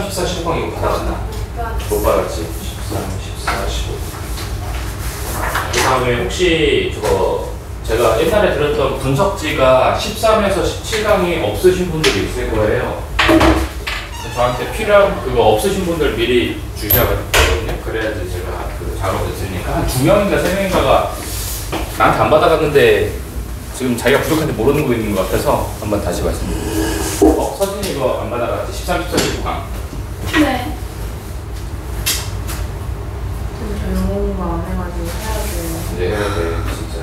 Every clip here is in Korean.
13, 14, 15강 이거 받아갔나? 못 받았지. 13, 14, 15. 그 다음에 혹시 저거 제가 옛날에 들었던 분석지가 13에서 17강이 없으신 분들이 있을 거예요. 저한테 필요한 그거 없으신 분들 미리 주셔야거든요. 그래야지 제가 그 작업을 했으니까 한 2명인가 3명인가가 나한테 안 받아갔는데 지금 자기가 부족한지 모르는 거 있는 것 같아서 한번 다시 말씀드릴게요. 서진이 이거 안 받아갔지? 13, 14, 15강. 네. 저 영어만 안 해가지고 해야 돼요. 이제 해야 돼, 진짜.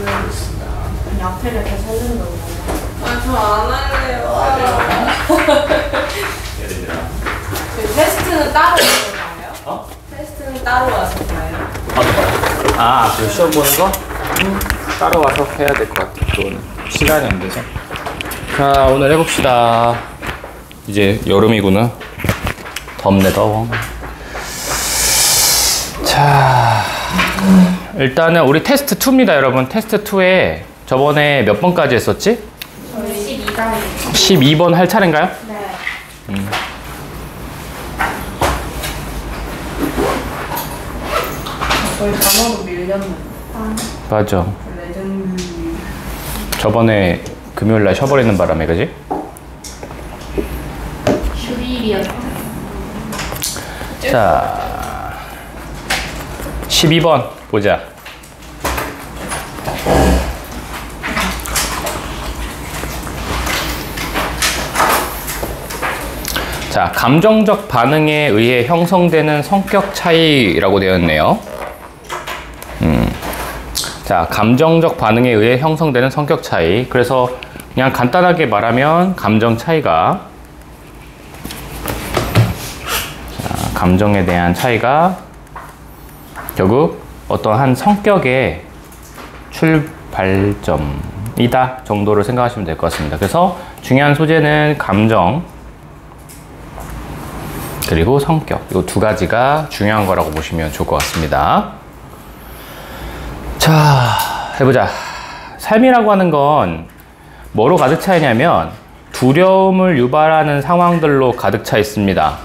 알겠습니다. 약태를 다 살린다고. 저 안 할래요. 얘들아. 그 테스트는 따로 와서 봐요? 어? 테스트는 따로 와서 봐요? 아, 그 시험 보는 거? 따로 와서 해야 될 것 같아. 그거는 시간이 안 돼서. 자, 오늘 해봅시다. 이제 여름이구나. 덥네, 더워. 자, 일단은 우리 테스트 2입니다, 여러분. 테스트 2에 저번에 몇 번까지 했었지? 저희 12강. 12번 할 차례인가요? 네. 거의 단어로 밀렸네. 맞아. 레전드. 저번에 금요일날 쉬어버리는 바람에, 그지? 휴일이었죠. 자, 12번 보자. 자, 감정적 반응에 의해 형성되는 성격 차이라고 되어 있네요. 자, 감정적 반응에 의해 형성되는 성격 차이. 그래서 그냥 간단하게 말하면 감정 차이가, 자, 감정에 대한 차이가 결국 어떠한 성격의 출발점이다 정도로 생각하시면 될 것 같습니다. 그래서 중요한 소재는 감정 그리고 성격, 이 두 가지가 중요한 거라고 보시면 좋을 것 같습니다. 자, 해보자. 삶이라고 하는 건 뭐로 가득 차 있냐면 두려움을 유발하는 상황들로 가득 차 있습니다.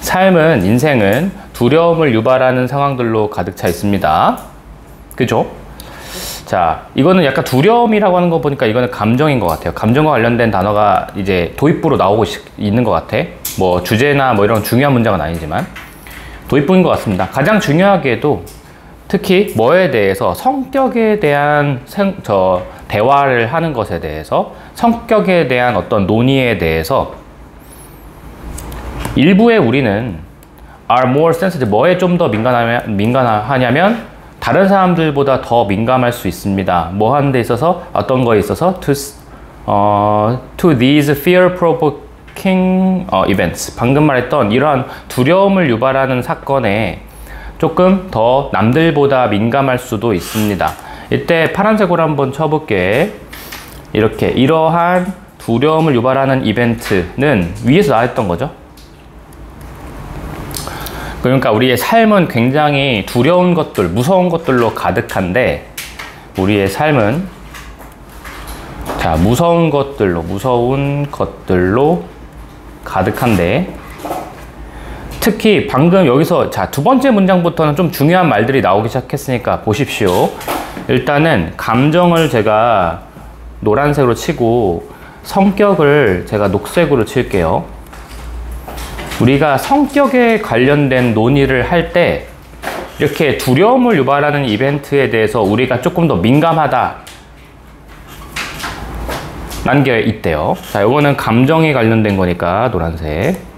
삶은, 인생은 두려움을 유발하는 상황들로 가득 차 있습니다. 그죠? 자, 이거는 약간 두려움이라고 하는 거 보니까 이거는 감정인 것 같아요. 감정과 관련된 단어가 이제 도입부로 나오고 있는 것 같아. 뭐 주제나 뭐 이런 중요한 문장은 아니지만 도입부인 것 같습니다. 가장 중요하게도 특히 뭐에 대해서, 성격에 대한 대화를 하는 것에 대해서, 성격에 대한 어떤 논의에 대해서 일부의 우리는 are more sensitive, 뭐에 좀 더 민감하냐면 다른 사람들보다 더 민감할 수 있습니다. 뭐 하는 데 있어서, 어떤 거에 있어서 to these fear-provoking events, 방금 말했던 이러한 두려움을 유발하는 사건에 조금 더 남들보다 민감할 수도 있습니다. 이때 파란색으로 한번 쳐볼게. 이렇게 이러한 두려움을 유발하는 이벤트는 위에서 나왔던 거죠. 그러니까 우리의 삶은 굉장히 두려운 것들, 무서운 것들로 가득한데, 우리의 삶은 자, 무서운 것들로 가득한데, 특히 방금 여기서 자, 두 번째 문장부터는 좀 중요한 말들이 나오기 시작했으니까 보십시오. 일단은 감정을 제가 노란색으로 치고 성격을 제가 녹색으로 칠게요. 우리가 성격에 관련된 논의를 할 때 이렇게 두려움을 유발하는 이벤트에 대해서 우리가 조금 더 민감하다 라는 게 있대요. 자, 이거는 감정에 관련된 거니까 노란색.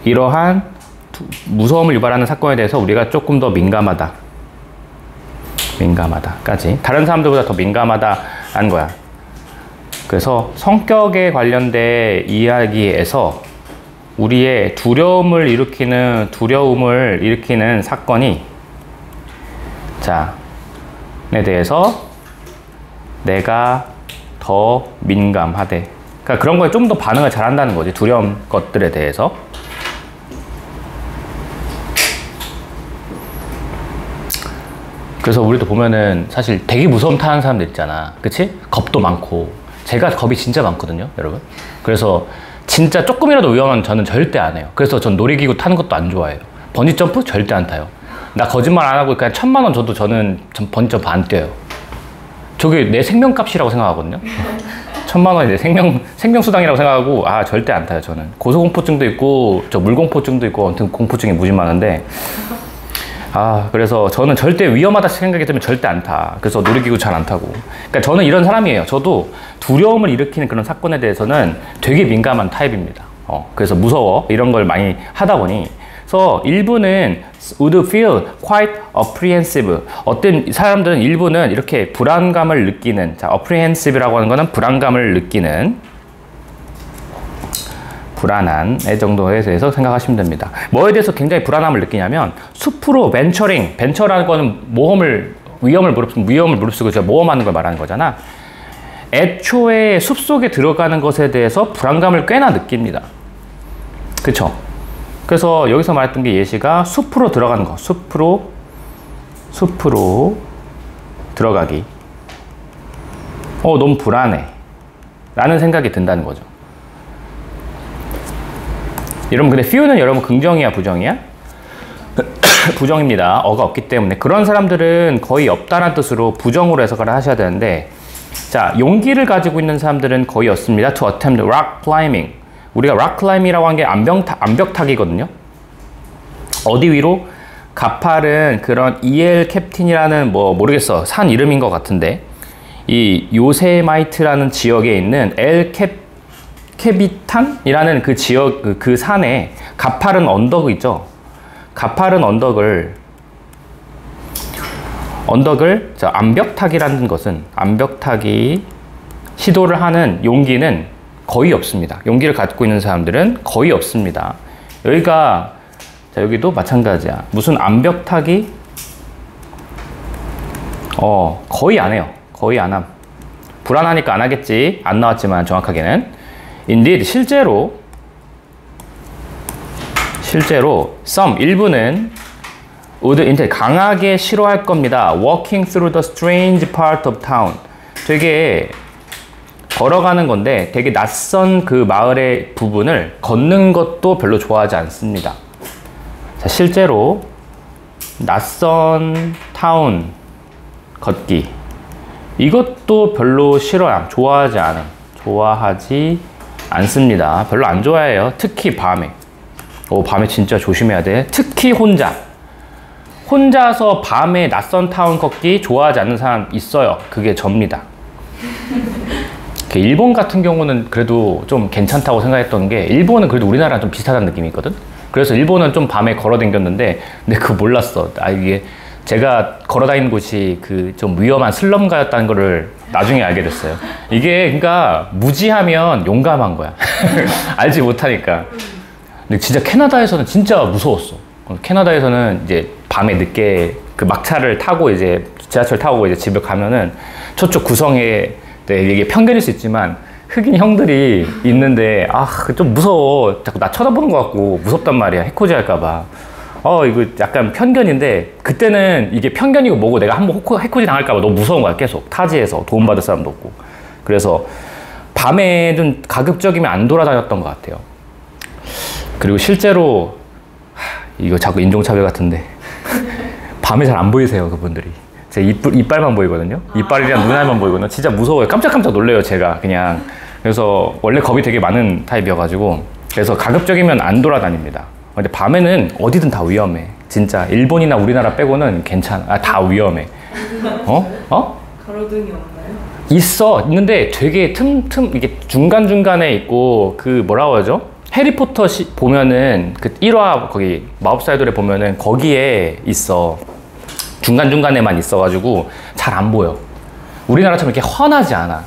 이러한 무서움을 유발하는 사건에 대해서 우리가 조금 더 민감하다까지, 다른 사람들보다 더 민감하다라는 거야. 그래서 성격에 관련된 이야기에서 우리의 두려움을 일으키는 사건이, 자, 에 대해서 내가 더 민감하대. 그러니까 그런 거에 좀 더 반응을 잘한다는 거지, 두려운 것들에 대해서. 그래서 우리도 보면은 사실 되게 무서움 타는 사람들 있잖아. 그치? 겁도 많고 제가 겁이 진짜 많거든요, 여러분. 그래서 진짜 조금이라도 위험한 저는 절대 안 해요. 그래서 전 놀이기구 타는 것도 안 좋아해요. 번지점프 절대 안 타요. 나 거짓말 안 하고 그냥 1000만 원 줘도 저는 번지점프 안 뛰어요. 저게 내 생명값이라고 생각하거든요. 1000만 원이 내 생명수당이라고 생각하고, 아, 절대 안 타요, 저는. 고소공포증도 있고, 저 물공포증도 있고, 아무튼 공포증이 무지 많은데, 아, 그래서 저는 절대 위험하다 생각이 들면 절대 안 타. 그래서 놀이기구 잘 안 타고. 그러니까 저는 이런 사람이에요. 저도 두려움을 일으키는 그런 사건에 대해서는 되게 민감한 타입입니다. 그래서 무서워. 이런 걸 많이 하다 보니. 그래서 일부는 would feel quite apprehensive. 어떤 사람들은 일부는 이렇게 불안감을 느끼는, 자, apprehensive라고 하는 거는 불안감을 느끼는, 불안한 정도에 대해서 생각하시면 됩니다. 뭐에 대해서 굉장히 불안함을 느끼냐면 숲으로 벤처라는 거는 위험을 무릅쓰고 제가 모험하는 걸 말하는 거잖아. 애초에 숲속에 들어가는 것에 대해서 불안감을 꽤나 느낍니다. 그쵸? 그래서 여기서 말했던 게 예시가 숲으로 들어가는 거. 숲으로 들어가기. 너무 불안해 라는 생각이 든다는 거죠. 여러분, 근데 fear는 여러분 긍정이야, 부정이야? 부정입니다. 어가 없기 때문에. 그런 사람들은 거의 없다는 뜻으로 부정으로 해석을 하셔야 되는데, 자, 용기를 가지고 있는 사람들은 거의 없습니다. To attempt rock climbing. 우리가 rock climb이라고 한 게 암벽타기거든요. 어디 위로? 가팔은 그런 EL 캡틴이라는 모르겠어. 산 이름인 것 같은데, 이 요세마이트라는 지역에 있는 케비탄이라는 그 지역, 그 산에 가파른 언덕 있죠. 가파른 언덕을 암벽타기라는 것은, 암벽타기 시도를 하는 용기는 거의 없습니다. 용기를 갖고 있는 사람들은 거의 없습니다. 여기가, 자, 여기도 마찬가지야. 무슨 암벽타기? 거의 안 해요. 거의 안 함. 불안하니까 안 하겠지. 안 나왔지만 정확하게는. Indeed, 실제로 일부는 would 강하게 싫어할 겁니다. Walking through the strange part of town. 되게 걸어가는 건데 되게 낯선 그 마을의 부분을 걷는 것도 별로 좋아하지 않습니다. 자, 실제로 낯선 타운 걷기, 이것도 별로 좋아하지 않습니다. 별로 안 좋아해요. 특히 밤에. 밤에 진짜 조심해야 돼. 특히 혼자서 밤에 낯선 타운 걷기 좋아하지 않는 사람 있어요. 그게 접니다. 일본 같은 경우는 그래도 좀 괜찮다고 생각했던 게, 일본은 그래도 우리나라랑 좀 비슷하다는 느낌이 있거든. 그래서 일본은 좀 밤에 걸어 다녔는데, 근데 그거 몰랐어. 이게 제가 걸어 다니는 곳이 그 좀 위험한 슬럼가였다는 거를 나중에 알게 됐어요. 이게 그러니까 무지하면 용감한 거야. 알지 못하니까. 근데 진짜 캐나다에서는 진짜 무서웠어. 캐나다에서는 이제 밤에 늦게 그 막차를 타고 이제 지하철 타고 이제 집에 가면은 저쪽 구성에, 이게 편견일 수 있지만 흑인 형들이 있는데, 좀 무서워. 자꾸 나 쳐다보는 것 같고 무섭단 말이야. 해코지 할까봐. 이거 약간 편견인데, 그때는 이게 편견이고 뭐고 내가 한번 해코지 당할까봐 너무 무서운 거야. 계속 타지에서 도움받을 사람도 없고. 그래서 밤에 좀 가급적이면 안 돌아다녔던 것 같아요. 그리고 실제로 이거 자꾸 인종차별 같은데 밤에 잘 안 보이세요, 그분들이. 제 이빨만 보이거든요. 이빨이랑 눈알만 보이거든요. 진짜 무서워요. 깜짝깜짝 놀래요, 제가 그냥. 그래서 원래 겁이 되게 많은 타입이어가지고, 그래서 가급적이면 안 돌아다닙니다. 근데 밤에는 어디든 다 위험해. 진짜 일본이나 우리나라 빼고는 괜찮아. 다 위험해. 가로등이 없나요? 있는데 되게 이게 중간중간에 있고, 그 뭐라고 하죠? 해리포터 보면은 그 1화 거기 마법사의 돌에 보면은 거기에 있어. 중간중간에만 있어가지고 잘 안 보여. 우리나라처럼 이렇게 훤하지 않아.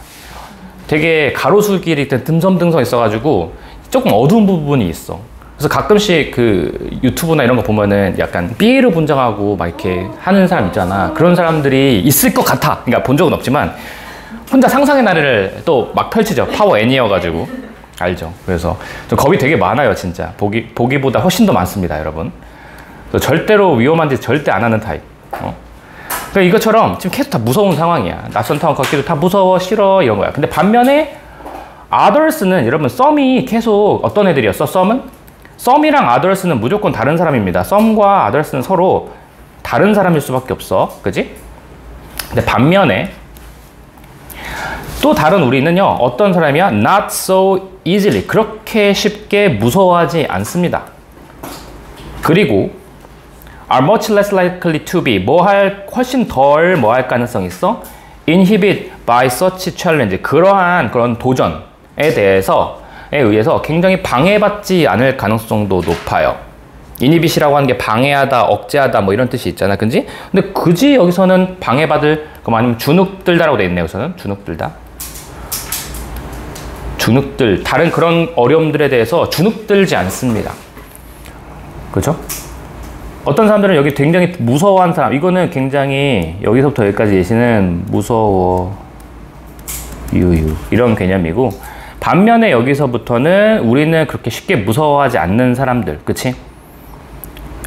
되게 가로수길이 듬성듬성 있어가지고 조금 어두운 부분이 있어. 그래서 가끔씩 그 유튜브나 이런 거 보면은 약간 삐에로 분장하고 막 이렇게 하는 사람 있잖아. 그런 사람들이 있을 것 같아. 그러니까 본 적은 없지만 혼자 상상의 나래를 또 막 펼치죠. 파워 N이어가지고. 알죠? 그래서 좀 겁이 되게 많아요, 진짜. 보기보다 훨씬 더 많습니다, 여러분. 절대로 위험한 짓 절대 안 하는 타입. 그러니까 이것처럼 지금 계속 다 무서운 상황이야. 낯선 타운 걷기도 다 무서워, 싫어 이런 거야. 근데 반면에 others는 여러분 썸이 계속 어떤 애들이었어? 썸이랑 others는 무조건 다른 사람입니다. 썸과 others는 서로 다른 사람일 수밖에 없어. 그지? 근데 반면에 또 다른 우리는요, 어떤 사람이야? Not so easily. 그렇게 쉽게 무서워하지 않습니다. 그리고 are much less likely to be. 훨씬 덜 할 가능성이 있어? Inhibit by such challenge. 그런 도전에 의해서 굉장히 방해받지 않을 가능성도 높아요. inhibit이라고 하는 게 방해하다, 억제하다 뭐 이런 뜻이 있잖아. 그지? 근데 굳이 여기서는 방해받을, 그럼 아니면 주눅들다라고 돼 있네요. 여기서는 주눅들다. 다른 그런 어려움들에 대해서 주눅들지 않습니다. 그죠? 어떤 사람들은 여기 굉장히 무서워하는 사람, 이거는 굉장히 여기서부터 여기까지 예시는 무서워, 이런 개념이고, 반면에 여기서부터는 우리는 그렇게 쉽게 무서워하지 않는 사람들, 그치?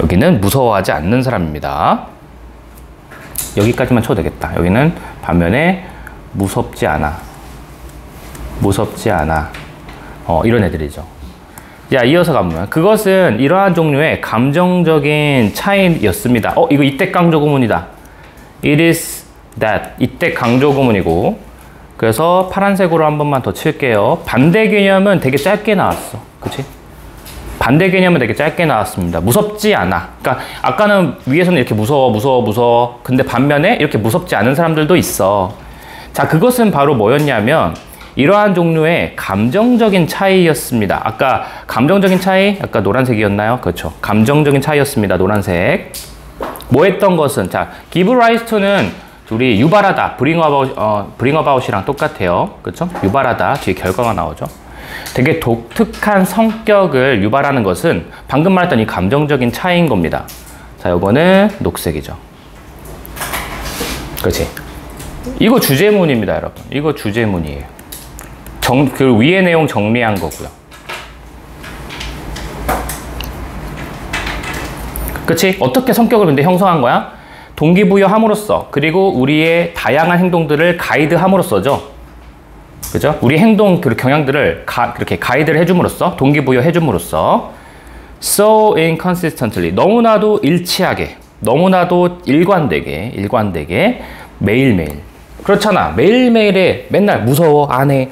여기는 무서워하지 않는 사람입니다. 여기까지만 쳐도 되겠다. 여기는 반면에 무섭지 않아. 이런 애들이죠. 자, 이어서 가보면 그것은 이러한 종류의 감정적인 차이였습니다. 이거 이때 강조 구문이다. It is that. 이때 강조 구문이고, 그래서 파란색으로 한 번만 더 칠게요. 반대 개념은 되게 짧게 나왔어. 그치? 반대 개념은 되게 짧게 나왔습니다. 무섭지 않아. 그러니까 아까는 위에서는 이렇게 무서워. 근데 반면에 이렇게 무섭지 않은 사람들도 있어. 자, 그것은 바로 뭐였냐면 이러한 종류의 감정적인 차이였습니다. 아까 감정적인 차이, 아까 노란색이었나요? 그렇죠. 감정적인 차이였습니다. 노란색. 뭐 했던 것은, 자, give rise to는 우리 유발하다, bring about이랑 똑같아요. 그렇죠? 유발하다, 뒤에 결과가 나오죠. 되게 독특한 성격을 유발하는 것은 방금 말했던 이 감정적인 차이인 겁니다. 자, 요거는 녹색이죠. 그렇지? 이거 주제문입니다, 여러분. 이거 주제문이에요. 그 위의 내용 정리한 거고요. 그치? 어떻게 성격을 근데 형성한 거야? 동기부여함으로써, 그리고 우리의 다양한 행동들을 가이드함으로써죠. 그죠? 우리 행동, 그 경향들을 그렇게 가이드를 해줌으로써, 동기부여 해줌으로써, so inconsistently, 너무나도 일치하게, 너무나도 일관되게, 매일매일. 그렇잖아. 매일매일에 맨날 무서워, 안 해,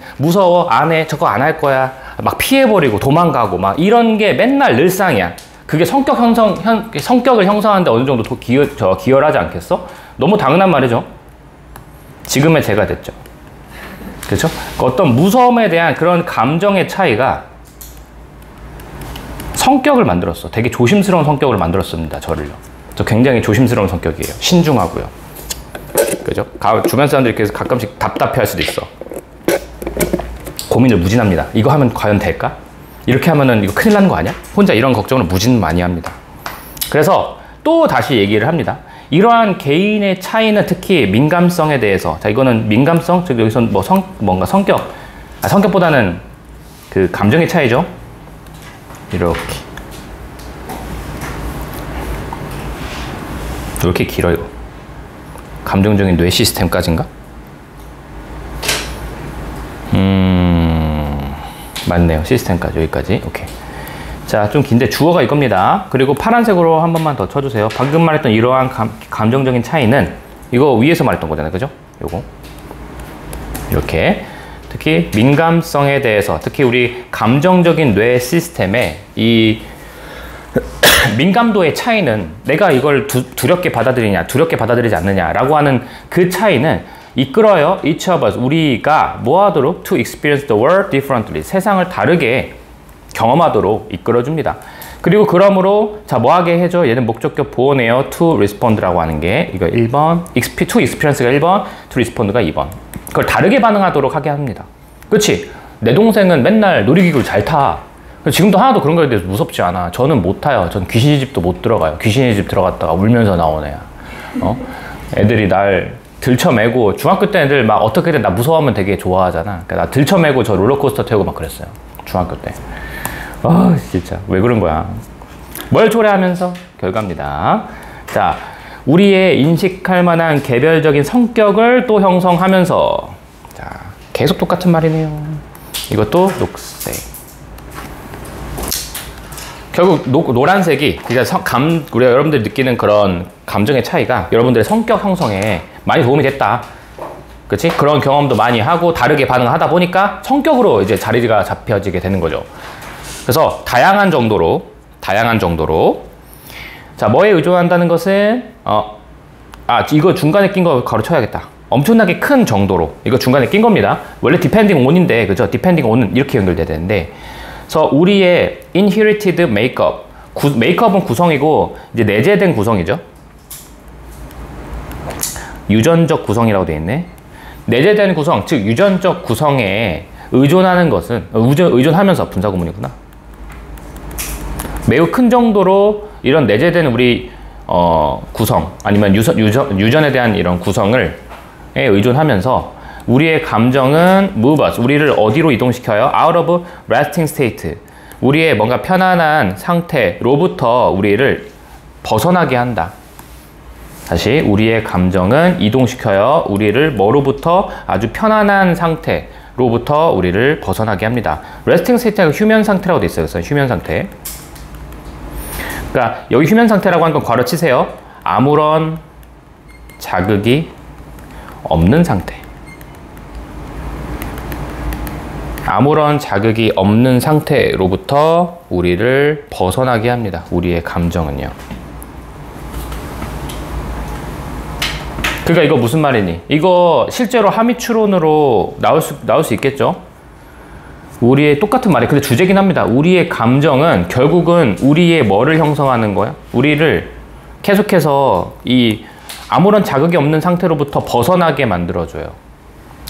저거 안 할 거야. 막 피해버리고 도망가고 막 이런 게 맨날 늘상이야. 그게 성격을 형성하는데 어느 정도 기여하지 않겠어? 너무 당연한 말이죠. 지금의 제가 됐죠. 그렇죠? 어떤 무서움에 대한 그런 감정의 차이가 성격을 만들었어. 되게 조심스러운 성격을 만들었습니다. 저를요. 저 굉장히 조심스러운 성격이에요. 신중하고요. 그죠? 주변 사람들이 그래서 가끔씩 답답해 할 수도 있어. 고민을 무진합니다. 이거 하면 과연 될까? 이렇게 하면은 이거 큰일 나는 거 아니야? 혼자 이런 걱정을 무진 많이 합니다. 그래서 또 다시 얘기를 합니다. 이러한 개인의 차이는 특히 민감성에 대해서, 자, 이거는 민감성, 즉 여기서 뭔가 성격보다는 그 감정의 차이죠. 이렇게 길어요. 감정적인 뇌 시스템까지인가? 맞네요. 시스템까지, 여기까지. 오케이. 자, 좀 긴데 주어가 이겁니다. 그리고 파란색으로 한 번만 더 쳐주세요. 방금 말했던 이러한 감정적인 차이는 이거 위에서 말했던 거잖아요. 그죠? 요거. 이렇게. 특히 민감성에 대해서, 특히 우리 감정적인 뇌 시스템의 이 민감도의 차이는 내가 이걸 두렵게 받아들이냐, 두렵게 받아들이지 않느냐라고 하는 그 차이는 이끌어요. each of us, 우리가 뭐 하도록 to experience the world differently, 세상을 다르게 경험하도록 이끌어줍니다. 그리고 그러므로 자, 뭐 하게 해줘? 얘는 목적격 보호네요. to respond라고 하는 게 이거 1번, to experience가 1번, to respond가 2번. 그걸 다르게 반응하도록 하게 합니다. 그치? 내 동생은 맨날 놀이기구를 잘 타. 지금도 하나도 그런 거에 대해서 무섭지 않아. 저는 못 타요. 전 귀신의 집도 못 들어가요. 귀신의 집 들어갔다가 울면서 나온 애야. 애들이 날 들쳐매고, 중학교 때 애들 막 어떻게든 나 무서워하면 되게 좋아하잖아. 그러니까 나 들쳐매고 저 롤러코스터 태우고 막 그랬어요. 중학교 때. 진짜 왜 그런 거야. 뭘 초래하면서 결과입니다. 자, 우리의 인식할 만한 개별적인 성격을 또 형성하면서. 자, 계속 똑같은 말이네요. 이것도 녹색. 결국 노란색이 우리가 여러분들이 느끼는 그런 감정의 차이가 여러분들의 성격 형성에 많이 도움이 됐다. 그치? 그런 경험도 많이 하고 다르게 반응하다 보니까 성격으로 이제 자리가 잡혀지게 되는 거죠. 그래서 다양한 정도로 자, 뭐에 의존한다는 것은 이거 중간에 낀 거 가로쳐야겠다. 엄청나게 큰 정도로 이거 중간에 낀 겁니다. 원래 depending on인데 그죠? depending on은 이렇게 연결돼야 되는데 그래서 우리의 inherited makeup makeup은 구성이고 이제 내재된 구성이죠. 유전적 구성이라고 되어 있네. 내재된 구성, 즉 유전적 구성에 의존하는 것은 의존하면서 분사구문이구나. 매우 큰 정도로 이런 내재된 우리 구성 아니면 유전에 대한 이런 구성을 의존하면서 우리의 감정은 move us, 우리를 어디로 이동시켜요? out of resting state, 우리의 뭔가 편안한 상태로부터 우리를 벗어나게 한다. 다시, 우리의 감정은 이동시켜요. 우리를 뭐로부터? 아주 편안한 상태로부터 우리를 벗어나게 합니다. resting state가 휴면 상태라고 돼 있어요. 그래서 휴면 상태. 그러니까 여기 휴면 상태라고 하는 건 괄호 치세요. 아무런 자극이 없는 상태. 아무런 자극이 없는 상태로부터 우리를 벗어나게 합니다. 우리의 감정은요. 그러니까 이거 무슨 말이니? 이거 실제로 하미추론으로 나올 수 있겠죠? 우리의 똑같은 말이에요. 근데 주제긴 합니다. 우리의 감정은 결국은 우리의 뭐를 형성하는 거야? 우리를 계속해서 이 아무런 자극이 없는 상태로부터 벗어나게 만들어줘요.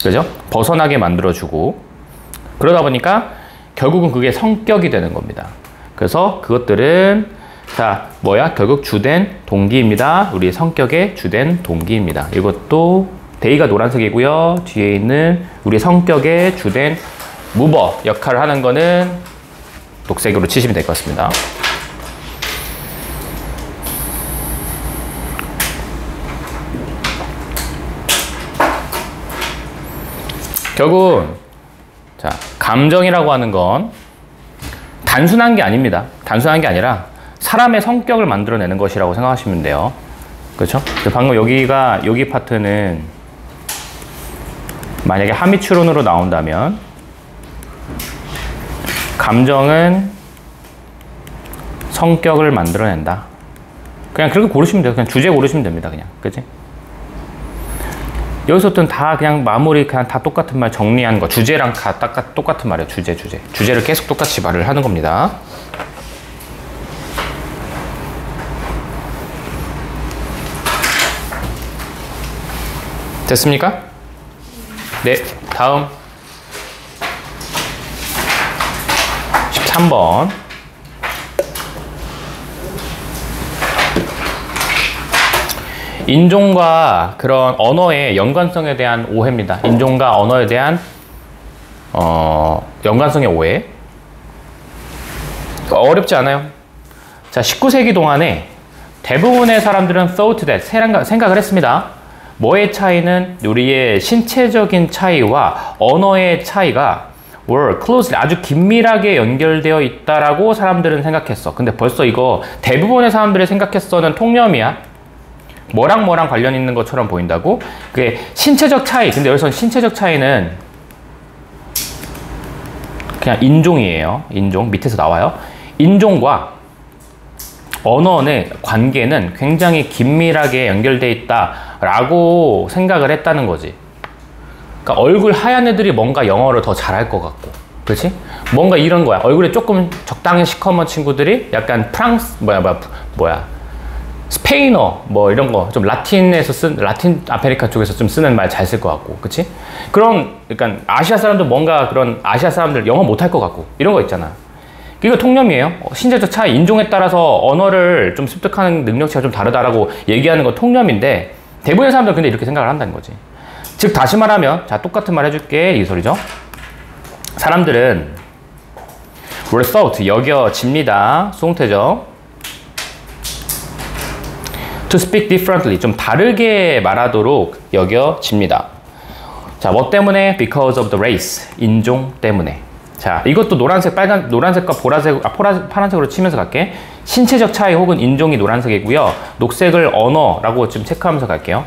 그죠? 벗어나게 만들어주고 그러다 보니까 결국은 그게 성격이 되는 겁니다. 그래서 그것들은 자, 뭐야? 결국 주된 동기입니다. 우리의 성격의 주된 동기입니다. 이것도 데이가 노란색이고요. 뒤에 있는 우리의 성격의 주된 무버 역할을 하는 거는 녹색으로 치시면 될 것 같습니다. 결국 자, 감정이라고 하는 건 단순한 게 아닙니다. 단순한 게 아니라 사람의 성격을 만들어내는 것이라고 생각하시면 돼요. 그렇죠? 방금 여기 파트는 만약에 하미추론으로 나온다면 감정은 성격을 만들어낸다. 그냥 그렇게 고르시면 돼요. 그냥 주제 고르시면 됩니다. 그냥. 그치? 여기서부터는 다 그냥 마무리 그냥 다 똑같은 말 정리한 거. 주제랑 다 똑같은 말이에요. 주제를 계속 똑같이 말을 하는 겁니다. 됐습니까? 네, 다음 13번. 인종과 그런 언어의 연관성에 대한 오해입니다. 인종과 언어에 대한 연관성의 오해. 어렵지 않아요. 자, 19세기 동안에 대부분의 사람들은 thought that, 생각을 했습니다. 뭐의 차이는 우리의 신체적인 차이와 언어의 차이가 were closely, 아주 긴밀하게 연결되어 있다라고 사람들은 생각했어. 근데 벌써 이거 대부분의 사람들이 생각했어는 통념이야. 뭐랑 관련 있는 것처럼 보인다고? 그게 신체적 차이. 근데 여기서 신체적 차이는 그냥 인종이에요. 인종. 밑에서 나와요. 인종과 언어의 관계는 굉장히 긴밀하게 연결되어 있다라고 생각을 했다는 거지. 그러니까 얼굴 하얀 애들이 뭔가 영어를 더 잘할 것 같고, 그렇지? 뭔가 이런 거야. 얼굴에 조금 적당히 시커먼 친구들이 약간 프랑스 스페인어 뭐 이런 거 좀 라틴 아메리카 쪽에서 좀 쓰는 말 잘 쓸 것 같고, 그렇지? 그런 그러니까 아시아 사람들 뭔가 그런 아시아 사람들 영어 못할 것 같고 이런 거 있잖아. 이거 통념이에요. 신체적 차이, 인종에 따라서 언어를 좀 습득하는 능력치가 좀 다르다라고 얘기하는 건 통념인데 대부분의 사람들은 근데 이렇게 생각을 한다는 거지. 즉 다시 말하면 자 똑같은 말 해줄게 이 소리죠. 사람들은 were thought 여겨집니다. 수동태죠. To speak differently. 좀 다르게 말하도록 여겨집니다. 자, 뭐 때문에? Because of the race. 인종 때문에. 자, 이것도 노란색과 파란색으로 치면서 갈게. 신체적 차이 혹은 인종이 노란색이고요. 녹색을 언어라고 좀 체크하면서 갈게요.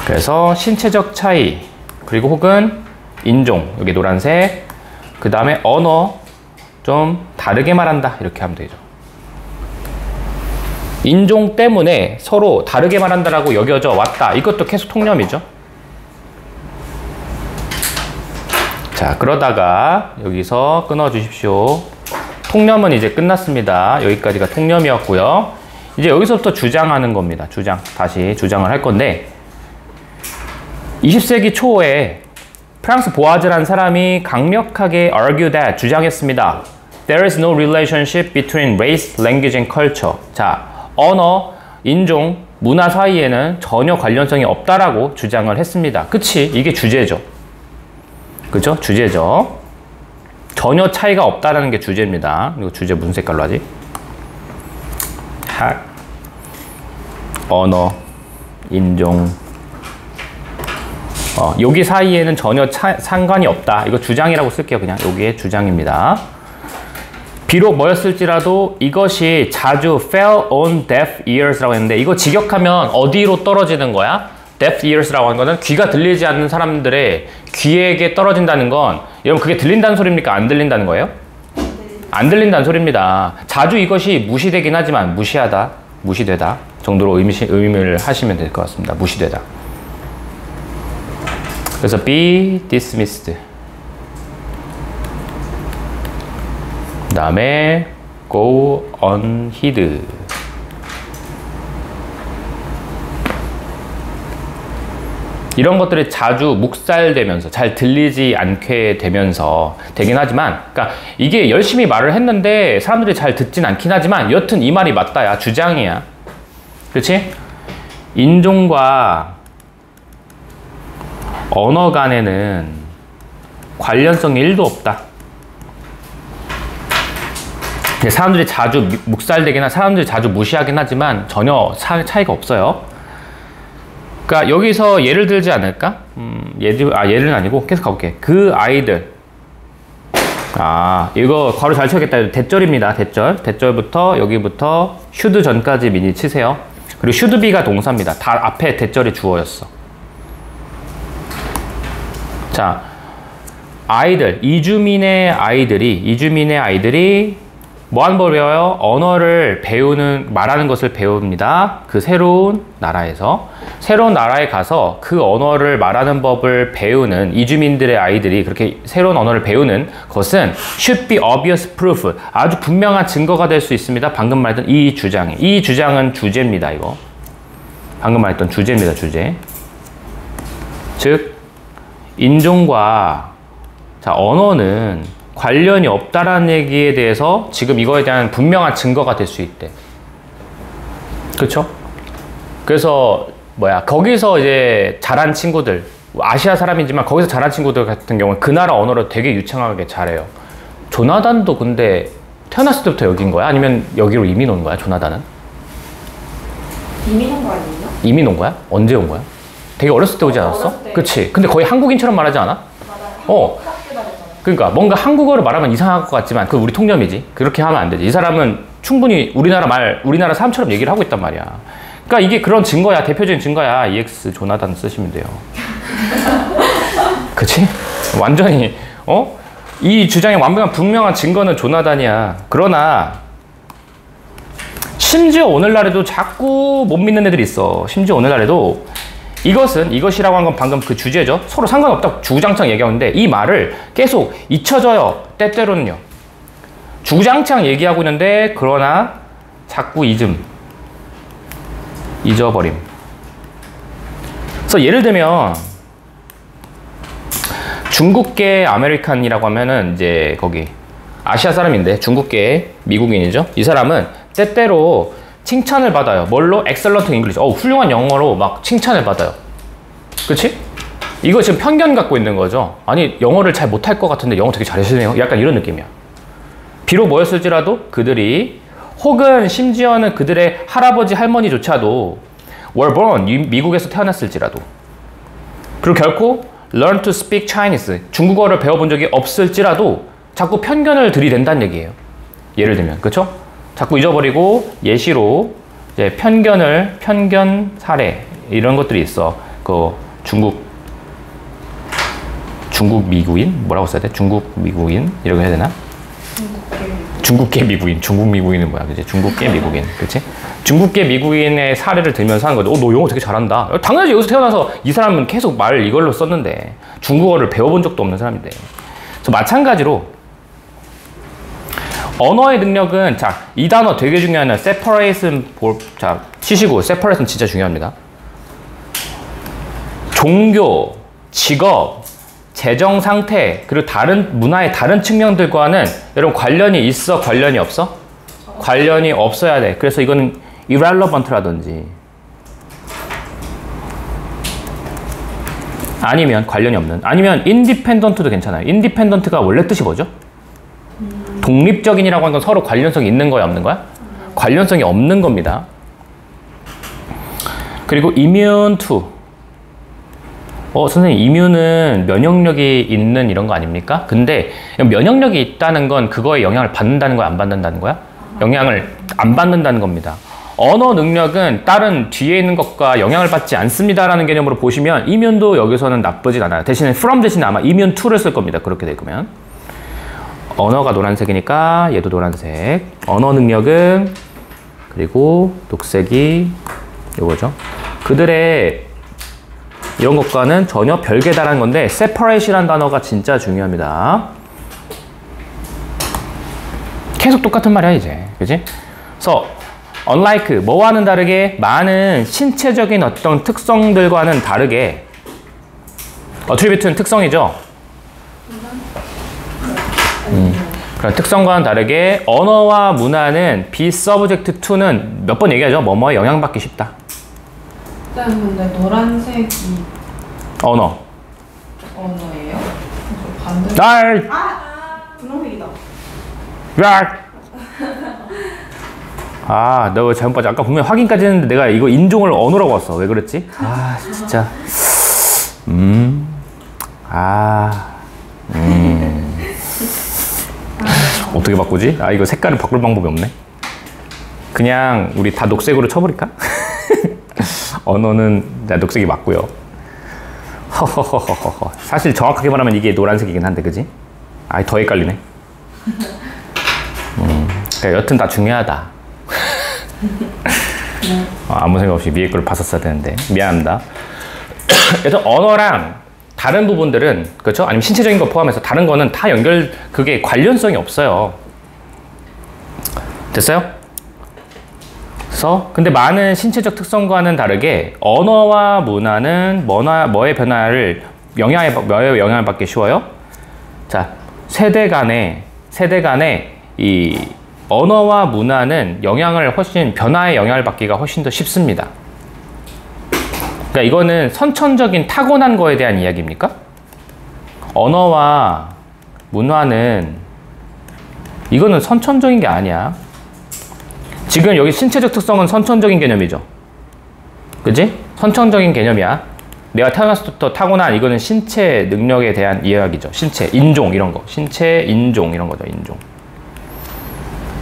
그래서 신체적 차이, 그리고 혹은 인종, 여기 노란색, 그 다음에 언어, 좀 다르게 말한다. 이렇게 하면 되죠. 인종 때문에 서로 다르게 말한다라고 여겨져 왔다. 이것도 계속 통념이죠. 자, 그러다가 여기서 끊어 주십시오. 통념은 이제 끝났습니다. 여기까지가 통념이었고요. 이제 여기서부터 주장하는 겁니다. 다시 주장을 할 건데, 20세기 초에 프랑스 보아즈라는 사람이 강력하게 argue that, 주장했습니다. There is no relationship between race, language and culture. 자, 언어, 인종, 문화 사이에는 전혀 관련성이 없다라고 주장을 했습니다. 그치? 이게 주제죠. 그죠? 주제죠. 전혀 차이가 없다라는 게 주제입니다. 이거 주제 무슨 색깔로 하지? 학, 언어, 인종. 여기 사이에는 전혀 상관이 없다. 이거 주장이라고 쓸게요. 그냥 여기에 주장입니다. 비록 뭐였을지라도 이것이 자주 fell on deaf ears라고 했는데, 이거 직역하면 어디로 떨어지는 거야? deaf ears라고 하는 거는 귀가 들리지 않는 사람들의 귀에게 떨어진다는 건, 여러분 그게 들린다는 소리입니까? 안 들린다는 거예요? 안 들린다는 소리입니다. 자주 이것이 무시되긴 하지만 무시하다, 무시되다 정도로 의미를 하시면 될 것 같습니다. 무시되다. 그래서 be dismissed. 그 다음에 go unheeded. 이런 것들이 자주 묵살되면서 잘 들리지 않게 되면서 되긴 하지만, 그러니까 이게 열심히 말을 했는데 사람들이 잘 듣진 않긴 하지만 여튼 이 말이 맞다야. 주장이야. 그렇지? 인종과 언어 간에는 관련성이 1도 없다. 사람들이 자주 묵살되긴 사람들이 자주 무시하긴 하지만 전혀 차이가 없어요. 그러니까 여기서 예를 들지 않을까? 예는 아니고 계속 가볼게. 그 아이들. 이거 괄호 잘 쳐야겠다. 대절입니다. 대절부터 여기부터 should 전까지 미리 치세요. 그리고 should be가 동사입니다. 다 앞에 대절이 주어였어. 자, 아이들, 이주민의 아이들이 뭐 하는 걸 배워요? 언어를 말하는 것을 배웁니다. 그 새로운 나라에 가서 그 언어를 말하는 법을 배우는 이주민들의 아이들이 그렇게 새로운 언어를 배우는 것은 should be obvious proof, 아주 분명한 증거가 될 수 있습니다. 방금 말했던 이 주장은 주제입니다. 이거 방금 말했던 주제입니다. 주제. 즉 인종과 언어는 관련이 없다라는 얘기에 대해서 지금 이거에 대한 분명한 증거가 될 수 있대. 그렇죠? 그래서 거기서 이제 자란 친구들, 아시아 사람이지만 거기서 자란 친구들 같은 경우는 그 나라 언어를 되게 유창하게 잘해요. 조나단도 근데 태어났을 때부터 여기인 거야? 아니면 여기로 이민 온 거야? 조나단은? 이민 온 거 아니에요? 이민 온 거야? 언제 온 거야? 되게 어렸을 때 오지 않았어? 그치? 근데 거의 한국인처럼 말하지 않아? 맞아요. 그러니까 뭔가 한국어를 말하면 이상할 것 같지만 그건 우리 통념이지. 그렇게 하면 안 되지. 이 사람은 충분히 우리나라 사람처럼 얘기를 하고 있단 말이야. 그러니까 이게 그런 증거야. 대표적인 증거야. EX 조나단 쓰시면 돼요. 그치? 완전히 이 주장의 완벽한 분명한 증거는 조나단이야. 그러나 심지어 오늘날에도 자꾸 못 믿는 애들이 있어. 심지어 오늘날에도 이것이라고 한 건 방금 그 주제죠. 서로 상관없다고 주구장창 얘기하는데 이 말을 계속 잊혀져요. 때때로는요. 주구장창 얘기하고 있는데 그러나 자꾸 잊어버림. 그래서 예를 들면 중국계 아메리칸이라고 하면은 이제 거기 아시아 사람인데 중국계 미국인이죠. 이 사람은 때때로 칭찬을 받아요. 뭘로? excellent English. 훌륭한 영어로 막 칭찬을 받아요. 그치? 이거 지금 편견 갖고 있는 거죠. 아니, 영어를 잘 못할 것 같은데 영어 되게 잘하시네요. 약간 이런 느낌이야. 비록 뭐였을지라도 그들이 혹은 심지어는 그들의 할아버지 할머니조차도 were born 미국에서 태어났을지라도 그리고 결코 learn to speak Chinese 중국어를 배워본 적이 없을지라도 자꾸 편견을 들이댄다는 얘기예요. 예를 들면 그렇죠? 자꾸 잊어버리고 예시로 이제 편견 사례 이런 것들이 있어. 그 중국 미국인 뭐라고 써야 돼? 중국 미국인 이렇게 해야 되나? 중국계 미국인. 중국 미국인은 뭐야, 그지? 중국계 미국인, 그렇지? 중국계 미국인의 사례를 들면서 하는 거죠. 너 영어 되게 잘한다. 당연하지. 여기서 태어나서 이 사람은 계속 말 이걸로 썼는데 중국어를 배워본 적도 없는 사람인데. 그래서 마찬가지로 언어의 능력은 자, 이 단어 되게 중요한 separation 자, 치시고 separation 진짜 중요합니다. 종교, 직업, 재정 상태, 그리고 다른 문화의 다른 측면들과는 여러분 관련이 있어, 관련이 없어? 관련이 없어야 돼. 그래서 이거는 irrelevant라든지 아니면 관련이 없는 아니면 independent도 괜찮아요. independent가 원래 뜻이 뭐죠? 독립적인이라고 하는 건 서로 관련성이 있는 거야, 없는 거야? 관련성이 없는 겁니다. 그리고 immune to 선생님, 이뮨은 면역력이 있는 이런 거 아닙니까? 근데 면역력이 있다는 건 그거에 영향을 받는다는 거야, 안 받는다는 거야? 영향을 안 받는다는 겁니다. 언어 능력은 다른 뒤에 있는 것과 영향을 받지 않습니다라는 개념으로 보시면 이뮨도 여기서는 나쁘진 않아요. 대신에 from 대신에 아마 immune to를 쓸 겁니다. 그렇게 되면. 언어가 노란색이니까 얘도 노란색. 언어 능력은 그리고 녹색이 요거죠. 그들의 이런 것과는 전혀 별개다라는 건데 separate이라는 단어가 진짜 중요합니다. 계속 똑같은 말이야 이제, 그지? 그래서 unlike 뭐와는 다르게 많은 신체적인 어떤 특성들과는 다르게 attribute는 특성이죠. 그런 특성과는 다르게 언어와 문화는 be subject to는 몇 번 얘기하죠. 뭐뭐에 영향받기 쉽다. 근데 노란색이 언어예요? 반대. 날 분홍색이다. 너 잘못 봤지? 아까 분명히 확인까지 했는데 내가 이거 인종을 언어라고 왔어. 왜 그랬지? 진짜. 어떻게 바꾸지? 이거 색깔을 바꿀 방법이 없네. 그냥 우리 다 녹색으로 쳐버릴까? 언어는 녹색이 맞고요. 허허허허허. 사실 정확하게 말하면 이게 노란색이긴 한데, 그지? 더 헷갈리네. 그러니까 여튼 다 중요하다. 아무 생각 없이 위에 걸 봤었어야 되는데 미안합니다. 여튼 언어랑 다른 부분들은 그렇죠? 아니면 신체적인 거 포함해서 다른 거는 다 그게 관련성이 없어요. 됐어요? 근데 많은 신체적 특성과는 다르게 언어와 문화는 뭐의 변화를 뭐에 영향을 받기 쉬워요? 자, 세대 간에 이 언어와 문화는 변화에 영향을 받기가 훨씬 더 쉽습니다. 그러니까 이거는 선천적인 타고난 거에 대한 이야기입니까? 언어와 문화는 이거는 선천적인 게 아니야. 지금 여기 신체적 특성은 선천적인 개념이죠. 그치? 선천적인 개념이야. 내가 태어났을 때부터 타고난 이거는 신체 능력에 대한 이야기죠. 신체, 인종 이런 거. 신체, 인종 이런 거죠. 인종.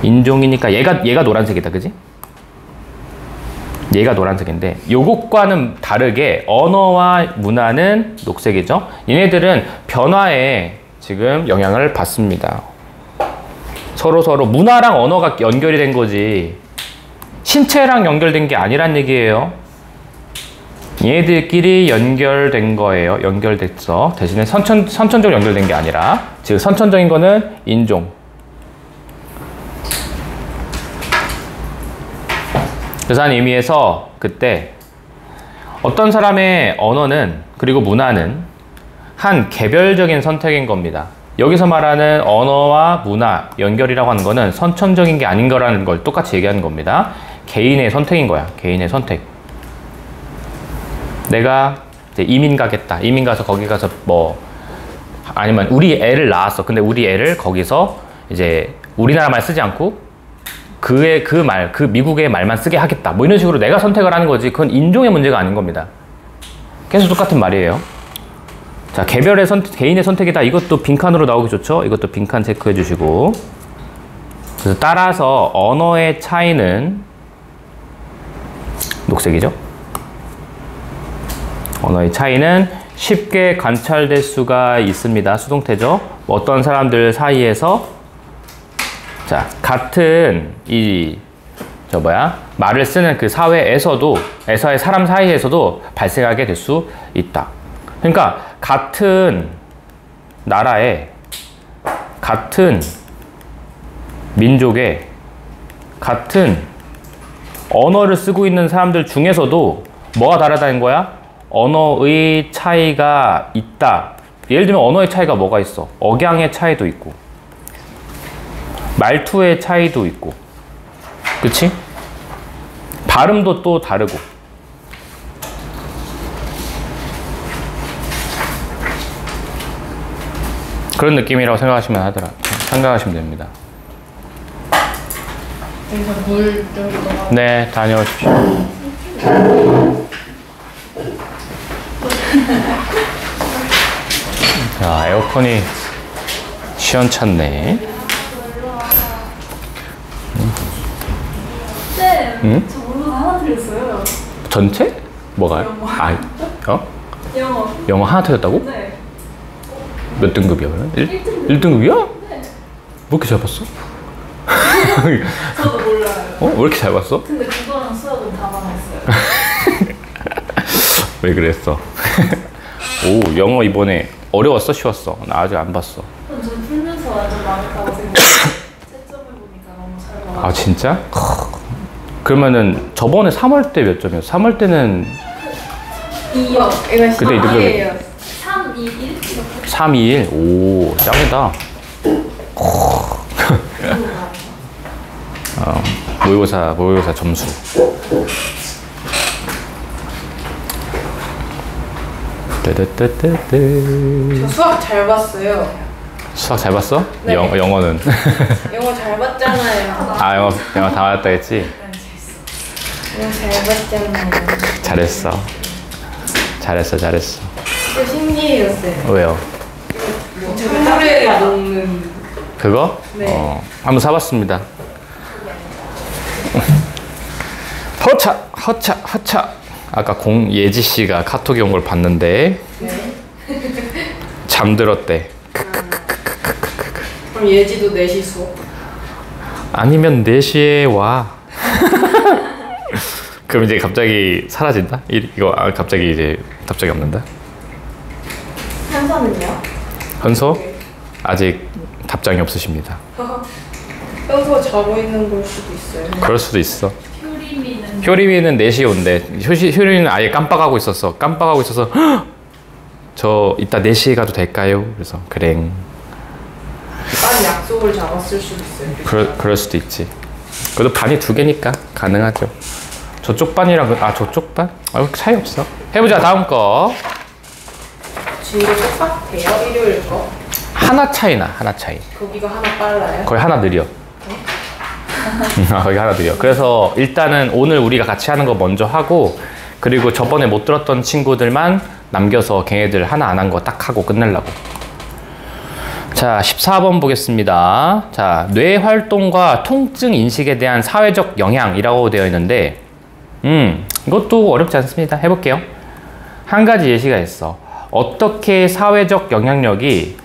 인종이니까 얘가 노란색이다. 그지? 얘가 노란색인데 요것과는 다르게 언어와 문화는 녹색이죠. 얘네들은 변화에 지금 영향을 받습니다. 서로 문화랑 언어가 연결이 된 거지 신체랑 연결된 게 아니란 얘기예요. 얘네들끼리 연결된 거예요. 연결됐어. 대신에 선천적으로 연결된 게 아니라 즉 선천적인 거는 인종. 그래서 한 의미에서 그때 어떤 사람의 언어는 그리고 문화는 한 개별적인 선택인 겁니다. 여기서 말하는 언어와 문화 연결이라고 하는 거는 선천적인 게 아닌 거라는 걸 똑같이 얘기하는 겁니다. 개인의 선택인 거야. 개인의 선택. 내가 이제 이민 가겠다. 이민 가서 거기 가서 아니면 우리 애를 낳았어. 근데 우리 애를 거기서 이제 우리나라 말 쓰지 않고 그 미국의 말만 쓰게 하겠다. 뭐 이런 식으로 내가 선택을 하는 거지. 그건 인종의 문제가 아닌 겁니다. 계속 똑같은 말이에요. 자, 개인의 선택이다. 이것도 빈칸으로 나오기 좋죠? 이것도 빈칸 체크해 주시고. 그래서 따라서 언어의 차이는 녹색이죠? 언어의 차이는 쉽게 관찰될 수가 있습니다. 수동태죠? 어떤 사람들 사이에서 자, 같은 말을 쓰는 그 사회에서의 사람 사이에서도 발생하게 될 수 있다. 그러니까 같은 나라에 같은 민족의 같은 언어를 쓰고 있는 사람들 중에서도 뭐가 다르다는 거야? 언어의 차이가 있다. 예를 들면 언어의 차이가 뭐가 있어? 억양의 차이도 있고 말투의 차이도 있고 그치? 발음도 또 다르고 그런 느낌이라고 생각하시면 됩니다. 여기서 물 좀 넣어. 네, 다녀오십시오. 자, 에어컨이 시원찮네. 네. 응? 저 오늘 하나 틀렸어요. 전체? 뭐가요? 영어. 영어 하나 틀렸다고? 네. 몇 등급이야, 그러면? 1등급이야? 네. 뭐 이렇게 잘 봤어? 저도 몰라요. 왜 이렇게 잘 봤어? 근데 국어랑 수학은 다 망했어요. 왜 그랬어? 오, 영어 이번에 어려웠어? 쉬웠어? 나 아직 안 봤어. 전 풀면서 완전 망했다고 생각해요. 채점을 보니까 너무 잘 나와요. 아, 진짜? 그러면은 저번에 3월 때 몇 점이었어? 3월 때는 2요. 이거 그때 이거예요. 3, 2, 1. 3, 2, 1? 오, 짱이다. 모의고사 점수. 저 수학 잘 봤어요. 수학 잘 봤어? 네. 영어는? 영어 잘 봤잖아요. 아, 영어 다 맞았다 했지? 영어 잘 봤잖아요. 잘했어. 저 신기해요, 쌤. 왜요? 물에 녹는. 그거? 네. 한번 사봤습니다. 허차. 아까 공예지 씨가 카톡이 온 걸 봤는데 네. 잠들었대. 그럼 예지도 4시 수업? 아니면 4시에 와. 그럼 이제 갑자기 사라진다? 갑자기 이제 답장이 없는다? 한서는요? 현서? 네. 아직 답장이 없으십니다. 현서 자고 있는 걸 수도 있어요. 그럴 수도 있어. 효림이는 효림이는 4시에 온대. 효림이는 아예 깜빡하고 있었어. "헉! 저 이따 4시에 가도 될까요?" 그래서 그래. 빨리 약속을 잡았을 수도 있어요. 그럴 수도 있지. 그래도 반이 2개니까 가능하죠. 저쪽 반이랑 저쪽 반? 차이 없어. 해보자. 다음 거. 진도 똑같아요? 일요일 거? 하나 차이. 거기가 하나 빨라요? 거의 하나 느려. 거기 하나 느려. 그래서 일단은 오늘 우리가 같이 하는 거 먼저 하고, 그리고 저번에 못 들었던 친구들만 남겨서 걔네들 하나 안 한 거 딱 하고 끝내려고. 자, 14번 보겠습니다. 자, 뇌 활동과 통증 인식에 대한 사회적 영향이라고 되어 있는데, 이것도 어렵지 않습니다. 해볼게요. 한 가지 예시가 있어. 어떻게 사회적 영향력이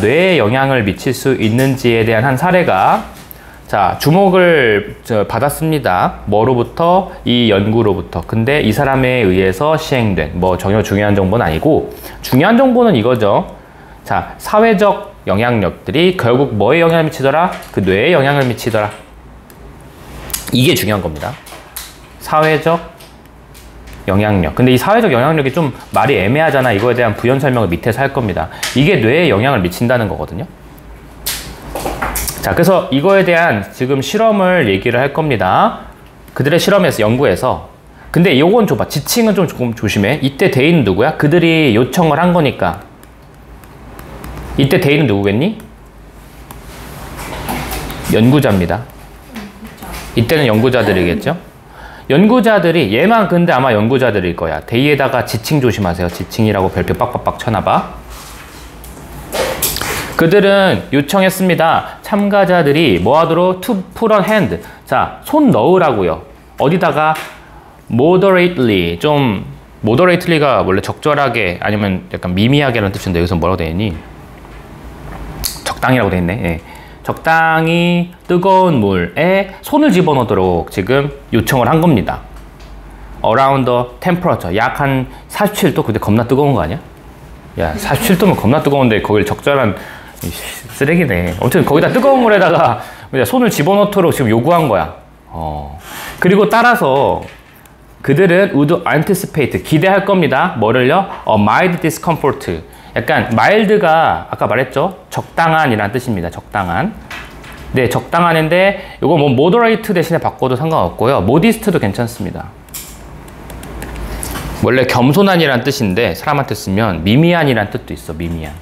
뇌에 영향을 미칠 수 있는지에 대한 한 사례가 주목을 받았습니다. 뭐로부터? 이 연구로부터. 근데 이 사람에 의해서 시행된, 전혀 중요한 정보는 아니고, 중요한 정보는 이거죠. 사회적 영향력들이 결국 뭐에 영향을 미치더라? 그 뇌에 영향을 미치더라. 이게 중요한 겁니다. 사회적 영향력. 근데 이 사회적 영향력이 좀 말이 애매하잖아. 이거에 대한 부연 설명을 밑에서 할 겁니다. 이게 뇌에 영향을 미친다는 거거든요. 그래서 이거에 대한 지금 실험을 얘기를 할 겁니다. 그들의 실험에서, 연구에서. 근데 요건 줘봐. 지칭은 좀 조심해. 이때 대인은 누구야? 그들이 요청을 한 거니까. 이때 대인은 누구겠니? 연구자입니다. 이때는 연구자들이겠죠? 연구자들이, 얘만 근데 아마 연구자들일 거야. 데이에다가 지칭 조심하세요. 지칭이라고 별표 빡빡빡 쳐놔봐. 그들은 요청했습니다. 참가자들이 뭐 하도록? To put on hand. 자, 손 넣으라고요. 어디다가? moderately. 좀 moderately가 원래 적절하게 아니면 약간 미미하게라는 뜻인데 여기서 뭐라고 되어 있니? 적당히라고 되어 있네. 예. 적당히 뜨거운 물에 손을 집어넣도록 지금 요청을 한 겁니다. Around the temperature. 약 한 47도? 근데 겁나 뜨거운 거 아니야? 야, 47도면 겁나 뜨거운데 거길 적절한 쓰레기네. 아무튼 거기다 뜨거운 물에다가 손을 집어넣도록 지금 요구한 거야. 그리고 따라서 그들은 would anticipate, 기대할 겁니다. 뭐를요? mild discomfort. 약간 mild가 아까 말했죠? 적당한이라는 뜻입니다. 적당한. 네, 적당한인데 이거 뭐 moderate 대신에 바꿔도 상관없고요. modest도 괜찮습니다. 원래 겸손한이라는 뜻인데 사람한테 쓰면 미미한이라는 뜻도 있어. 미미한.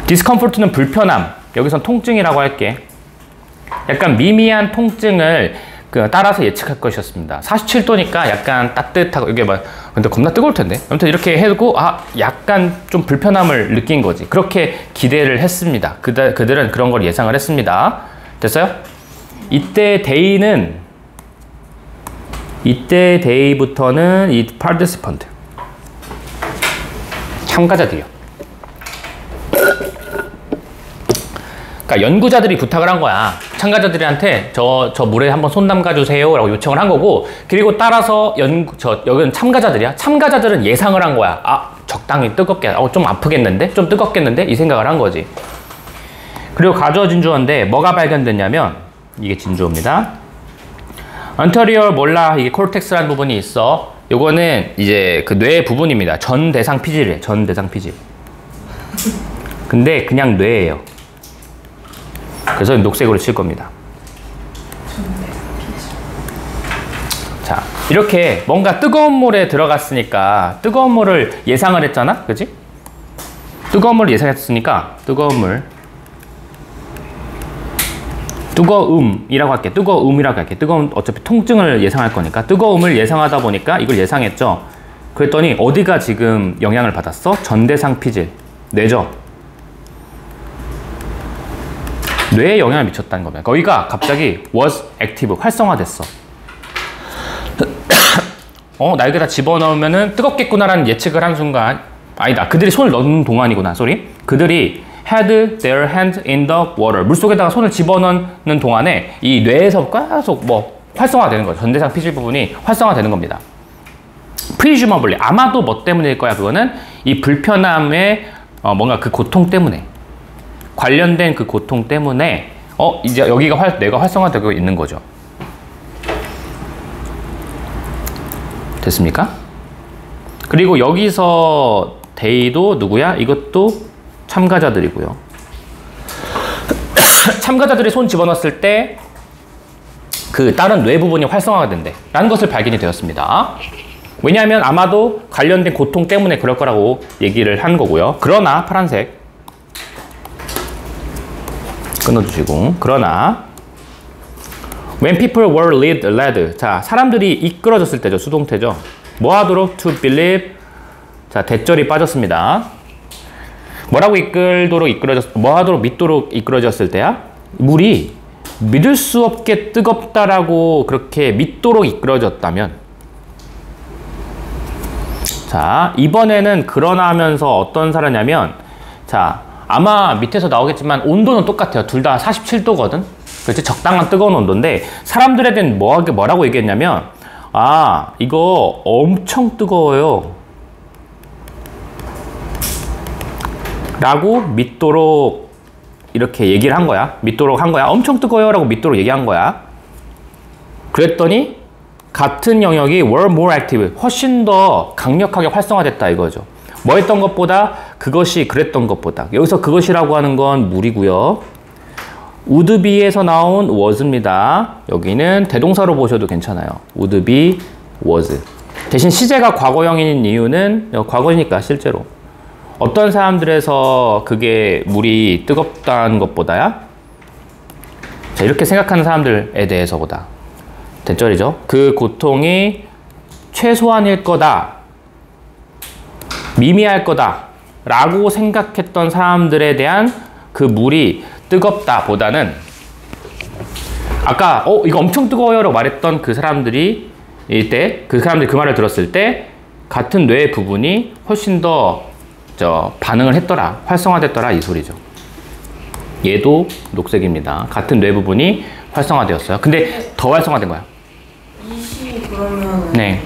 discomfort는 불편함. 여기선 통증이라고 할게. 약간 미미한 통증을 따라서 예측할 것이었습니다. 47도니까 약간 따뜻하고 이게 막 근데 겁나 뜨거울 텐데. 아무튼 이렇게 해두고 약간 좀 불편함을 느낀 거지. 그렇게 기대를 했습니다. 그들은 그런 걸 예상을 했습니다. 됐어요? 이때 데이부터는 이 participant 참가자들이요. 그러니까 연구자들이 부탁을 한 거야. 참가자들한테 저 물에 한번 손 담가주세요 라고 요청을 한 거고, 그리고 따라서 여기는 참가자들이야. 참가자들은 예상을 한 거야. 적당히 뜨겁게, 좀 아프겠는데? 좀 뜨겁겠는데? 이 생각을 한 거지. 그리고 가주어 진주어인데 뭐가 발견됐냐면 이게 진주어입니다. anterior 몰라, 이게 콜텍스라는 부분이 있어. 요거는 이제 그 뇌의 부분입니다. 전대상 피질이에요. 전대상 피질. 근데 그냥 뇌예요. 그래서 녹색으로 칠 겁니다. 자, 이렇게 뭔가 뜨거운 물에 들어갔으니까 뜨거운 물을 예상을 했잖아? 그치? 뜨거운 물을 예상했으니까 뜨거움이라고 할게. 뜨거움이라고 할게. 어차피 통증을 예상할 거니까 뜨거움을 예상하다 보니까 이걸 예상했죠. 그랬더니 어디가 지금 영향을 받았어? 전대상 피질. 뇌죠? 뇌에 영향을 미쳤다는 겁니다. 거기가 갑자기 was active, 활성화됐어. 날개다 집어넣으면은 뜨겁겠구나라는 예측을 한 순간, 아니다, 그들이 손을 넣는 동안이구나, 쏘리. 그들이 had their hand in the water, 물속에다가 손을 집어넣는 동안에 이 뇌에서 계속 활성화되는 거죠. 전대상 피질 부분이 활성화되는 겁니다. presumably, 아마도 뭐 때문일 거야. 그거는 이 불편함의 뭔가 그 고통 때문에, 관련된 그 고통 때문에 이제 여기가 뇌가 활성화되고 있는 거죠. 됐습니까? 그리고 여기서 데이도 누구야? 이것도 참가자들이고요. 참가자들이 손 집어넣었을 때 그 다른 뇌 부분이 활성화가 된대 라는 것을 발견이 되었습니다. 왜냐하면 아마도 관련된 고통 때문에 그럴 거라고 얘기를 한 거고요. 그러나 파란색 끊어주시고, 그러나 when people were led, 자, 사람들이 이끌어졌을 때죠. 수동태죠. 뭐 하도록? to believe. 자, 대절이 빠졌습니다. 뭐라고 뭐 하도록 믿도록 이끌어졌을 때야? 물이 믿을 수 없게 뜨겁다라고 그렇게 믿도록 이끌어졌다면, 자, 이번에는 그러나 하면서 어떤 사례냐면, 자, 아마 밑에서 나오겠지만 온도는 똑같아요. 둘 다 47도거든. 그렇지? 적당한 뜨거운 온도인데 사람들에 대한 뭐라고 얘기했냐면, 이거 엄청 뜨거워요 라고 믿도록 이렇게 얘기를 한 거야. 믿도록 한 거야. 엄청 뜨거워요 라고 믿도록 얘기한 거야. 그랬더니 같은 영역이 were more active, 훨씬 더 강력하게 활성화됐다 이거죠. 뭐 했던 것보다, 그것이 그랬던 것보다. 여기서 그것이라고 하는 건 물이고요. would be에서 나온 was입니다. 여기는 대동사로 보셔도 괜찮아요. would be, was. 대신 시제가 과거형인 이유는 과거니까 실제로. 어떤 사람들에서 그게 물이 뜨겁다는 것보다야 자, 이렇게 생각하는 사람들에 대해서보다 대절이죠. 그 고통이 최소한일 거다, 미미할 거다 라고 생각했던 사람들에 대한 그 물이 뜨겁다 보다는 아까 이거 엄청 뜨거워요 라고 말했던 그 사람들이 이때 그 사람들이 그 말을 들었을 때 같은 뇌의 부분이 훨씬 더 반응을 했더라, 활성화됐더라 이 소리죠. 얘도 녹색입니다. 같은 뇌 부분이 활성화되었어요. 근데 더 활성화된 거야. 이시 그러면 네.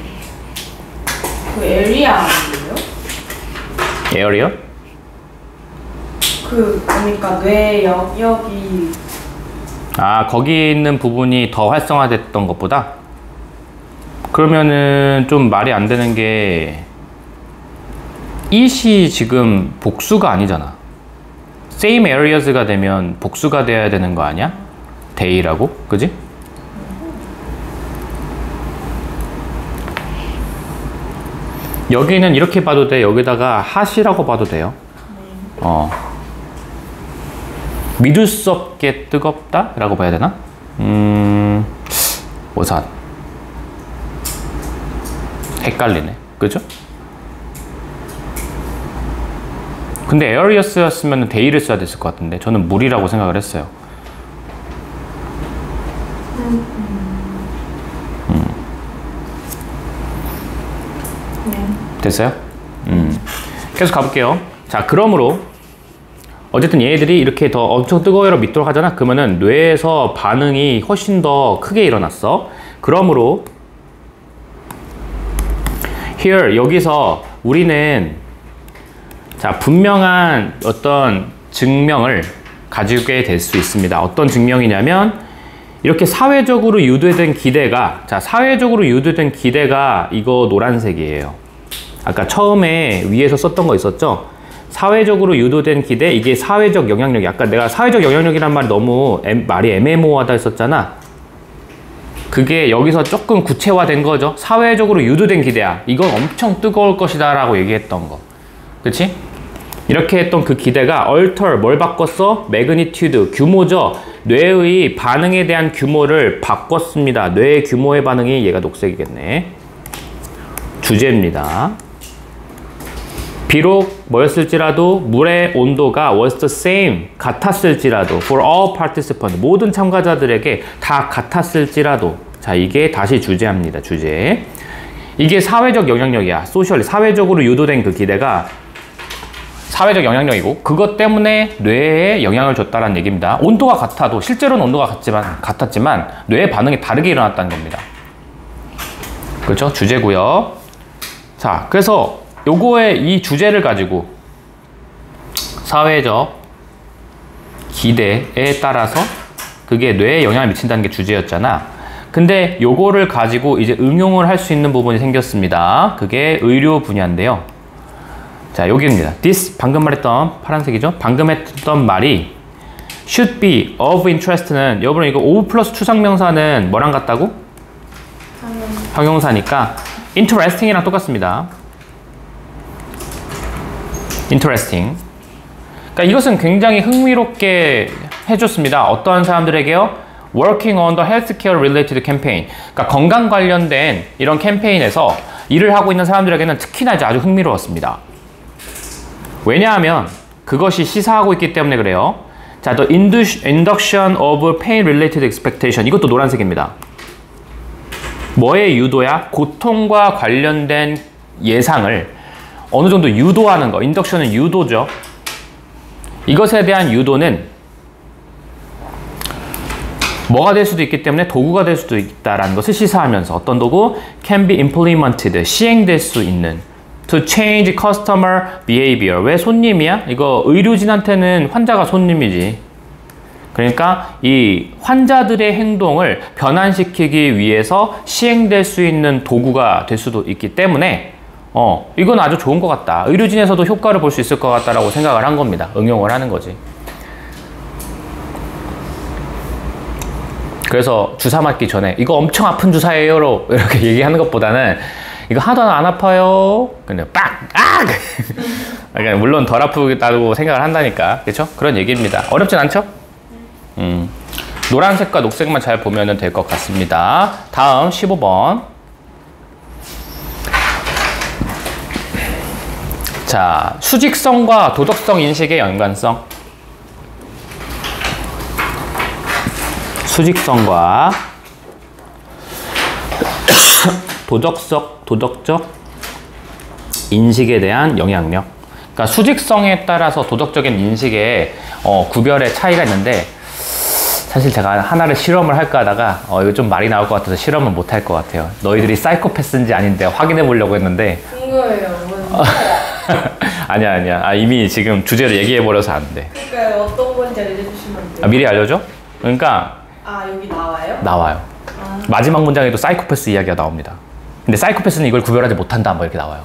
그 에리아 아니에요? 에어리어? 그러니까 뇌 영역이 아, 거기 있는 부분이 더 활성화됐던 것보다? 그러면은 좀 말이 안 되는 게 it이 지금 복수가 아니잖아. same areas가 되면 복수가 돼야 되는 거 아니야? they라고? 그지? 여기는 이렇게 봐도 돼. 여기다가 핫이라고 봐도 돼요. 믿을 수 없게 뜨겁다? 라고 봐야 되나? 오산. 헷갈리네. 그죠? 근데 에어리어스였으면 데이를 써야 됐을 것 같은데 저는 물이라고 생각을 했어요. 됐어요? 계속 가볼게요. 자, 그러므로 어쨌든 얘네들이 이렇게 더 엄청 뜨거워요 믿도록 하잖아. 그러면은 뇌에서 반응이 훨씬 더 크게 일어났어. 그러므로 here 여기서 우리는 자, 분명한 어떤 증명을 가지게 될 수 있습니다. 어떤 증명이냐면 이렇게 사회적으로 유도된 기대가, 자, 사회적으로 유도된 기대가 이거 노란색이에요. 아까 처음에 위에서 썼던 거 있었죠? 사회적으로 유도된 기대, 이게 사회적 영향력이, 아까 내가 사회적 영향력이란 말이 너무 말이 애매모호하다 했었잖아. 그게 여기서 조금 구체화된 거죠. 사회적으로 유도된 기대야. 이건 엄청 뜨거울 것이다 라고 얘기했던 거. 그치? 이렇게 했던 그 기대가 alter, 뭘 바꿨어? magnitude, 규모죠. 뇌의 반응에 대한 규모를 바꿨습니다. 뇌의 규모의 반응이 얘가 녹색이겠네. 주제입니다. 비록 뭐였을지라도 물의 온도가 was the same, 같았을지라도 for all participants, 모든 참가자들에게 다 같았을지라도, 자, 이게 다시 주제합니다. 주제. 이게 사회적 영향력이야. 소셜, 사회적으로 유도된 그 기대가 사회적 영향력이고 그것 때문에 뇌에 영향을 줬다는 얘기입니다. 온도가 같아도 실제로는 온도가 같았지만 뇌의 반응이 다르게 일어났다는 겁니다. 그렇죠? 주제고요. 자, 그래서 요거의 이 주제를 가지고 사회적 기대에 따라서 그게 뇌에 영향을 미친다는 게 주제였잖아. 근데 요거를 가지고 이제 응용을 할 수 있는 부분이 생겼습니다. 그게 의료 분야인데요. 자, 여기입니다. This, 방금 말했던 파란색이죠? 방금 했던 말이 should be of interest는, 여러분 이거 of 플러스 추상명사는 뭐랑 같다고? 형용사니까 interesting이랑 똑같습니다. interesting. 그러니까 이것은 굉장히 흥미롭게 해줬습니다. 어떤 사람들에게요? working on the healthcare related campaign. 그러니까 건강 관련된 이런 캠페인에서 일을 하고 있는 사람들에게는 특히나 이제 아주 흥미로웠습니다. 왜냐하면 그것이 시사하고 있기 때문에 그래요. 자, the induction of pain related expectation. 이것도 노란색입니다. 뭐의 유도야? 고통과 관련된 예상을 어느 정도 유도하는 거. 인덕션은 유도죠. 이것에 대한 유도는 뭐가 될 수도 있기 때문에 도구가 될 수도 있다라는 것을 시사하면서 어떤 도구? can be implemented. 시행될 수 있는. to change customer behavior. 왜 손님이야? 이거 의료진한테는 환자가 손님이지. 그러니까 이 환자들의 행동을 변환시키기 위해서 시행될 수 있는 도구가 될 수도 있기 때문에 이건 아주 좋은 것 같다. 의료진에서도 효과를 볼 수 있을 것 같다라고 생각을 한 겁니다. 응용을 하는 거지. 그래서 주사 맞기 전에 이거 엄청 아픈 주사예요 이렇게 얘기하는 것보다는 이거 하나도 안 아파요. 그냥 빡! 악! 그러니까 물론 덜 아프다고 생각을 한다니까. 그렇죠? 그런 얘기입니다. 어렵진 않죠? 노란색과 녹색만 잘 보면 될 것 같습니다. 다음 15번. 자, 수직성과 도덕성 인식의 연관성. 수직성과 도덕적 인식에 대한 영향력. 그러니까 수직성에 따라서 도덕적인 인식의 구별의 차이가 있는데, 사실 제가 하나를 실험을 할까 하다가 이거 좀 말이 나올 것 같아서 실험을 못 할 것 같아요. 너희들이 사이코패스인지 아닌데 확인해 보려고 했는데. 그거예요. 아니야. 아, 이미 지금 주제를 얘기해 버려서 안 돼. 그러니까 어떤 건지 알려주시면 안 돼요? 아, 미리 알려줘? 그러니까 여기 나와요? 나와요. 마지막 문장에도 사이코패스 이야기가 나옵니다. 근데 사이코패스는 이걸 구별하지 못한다 뭐 이렇게 나와요.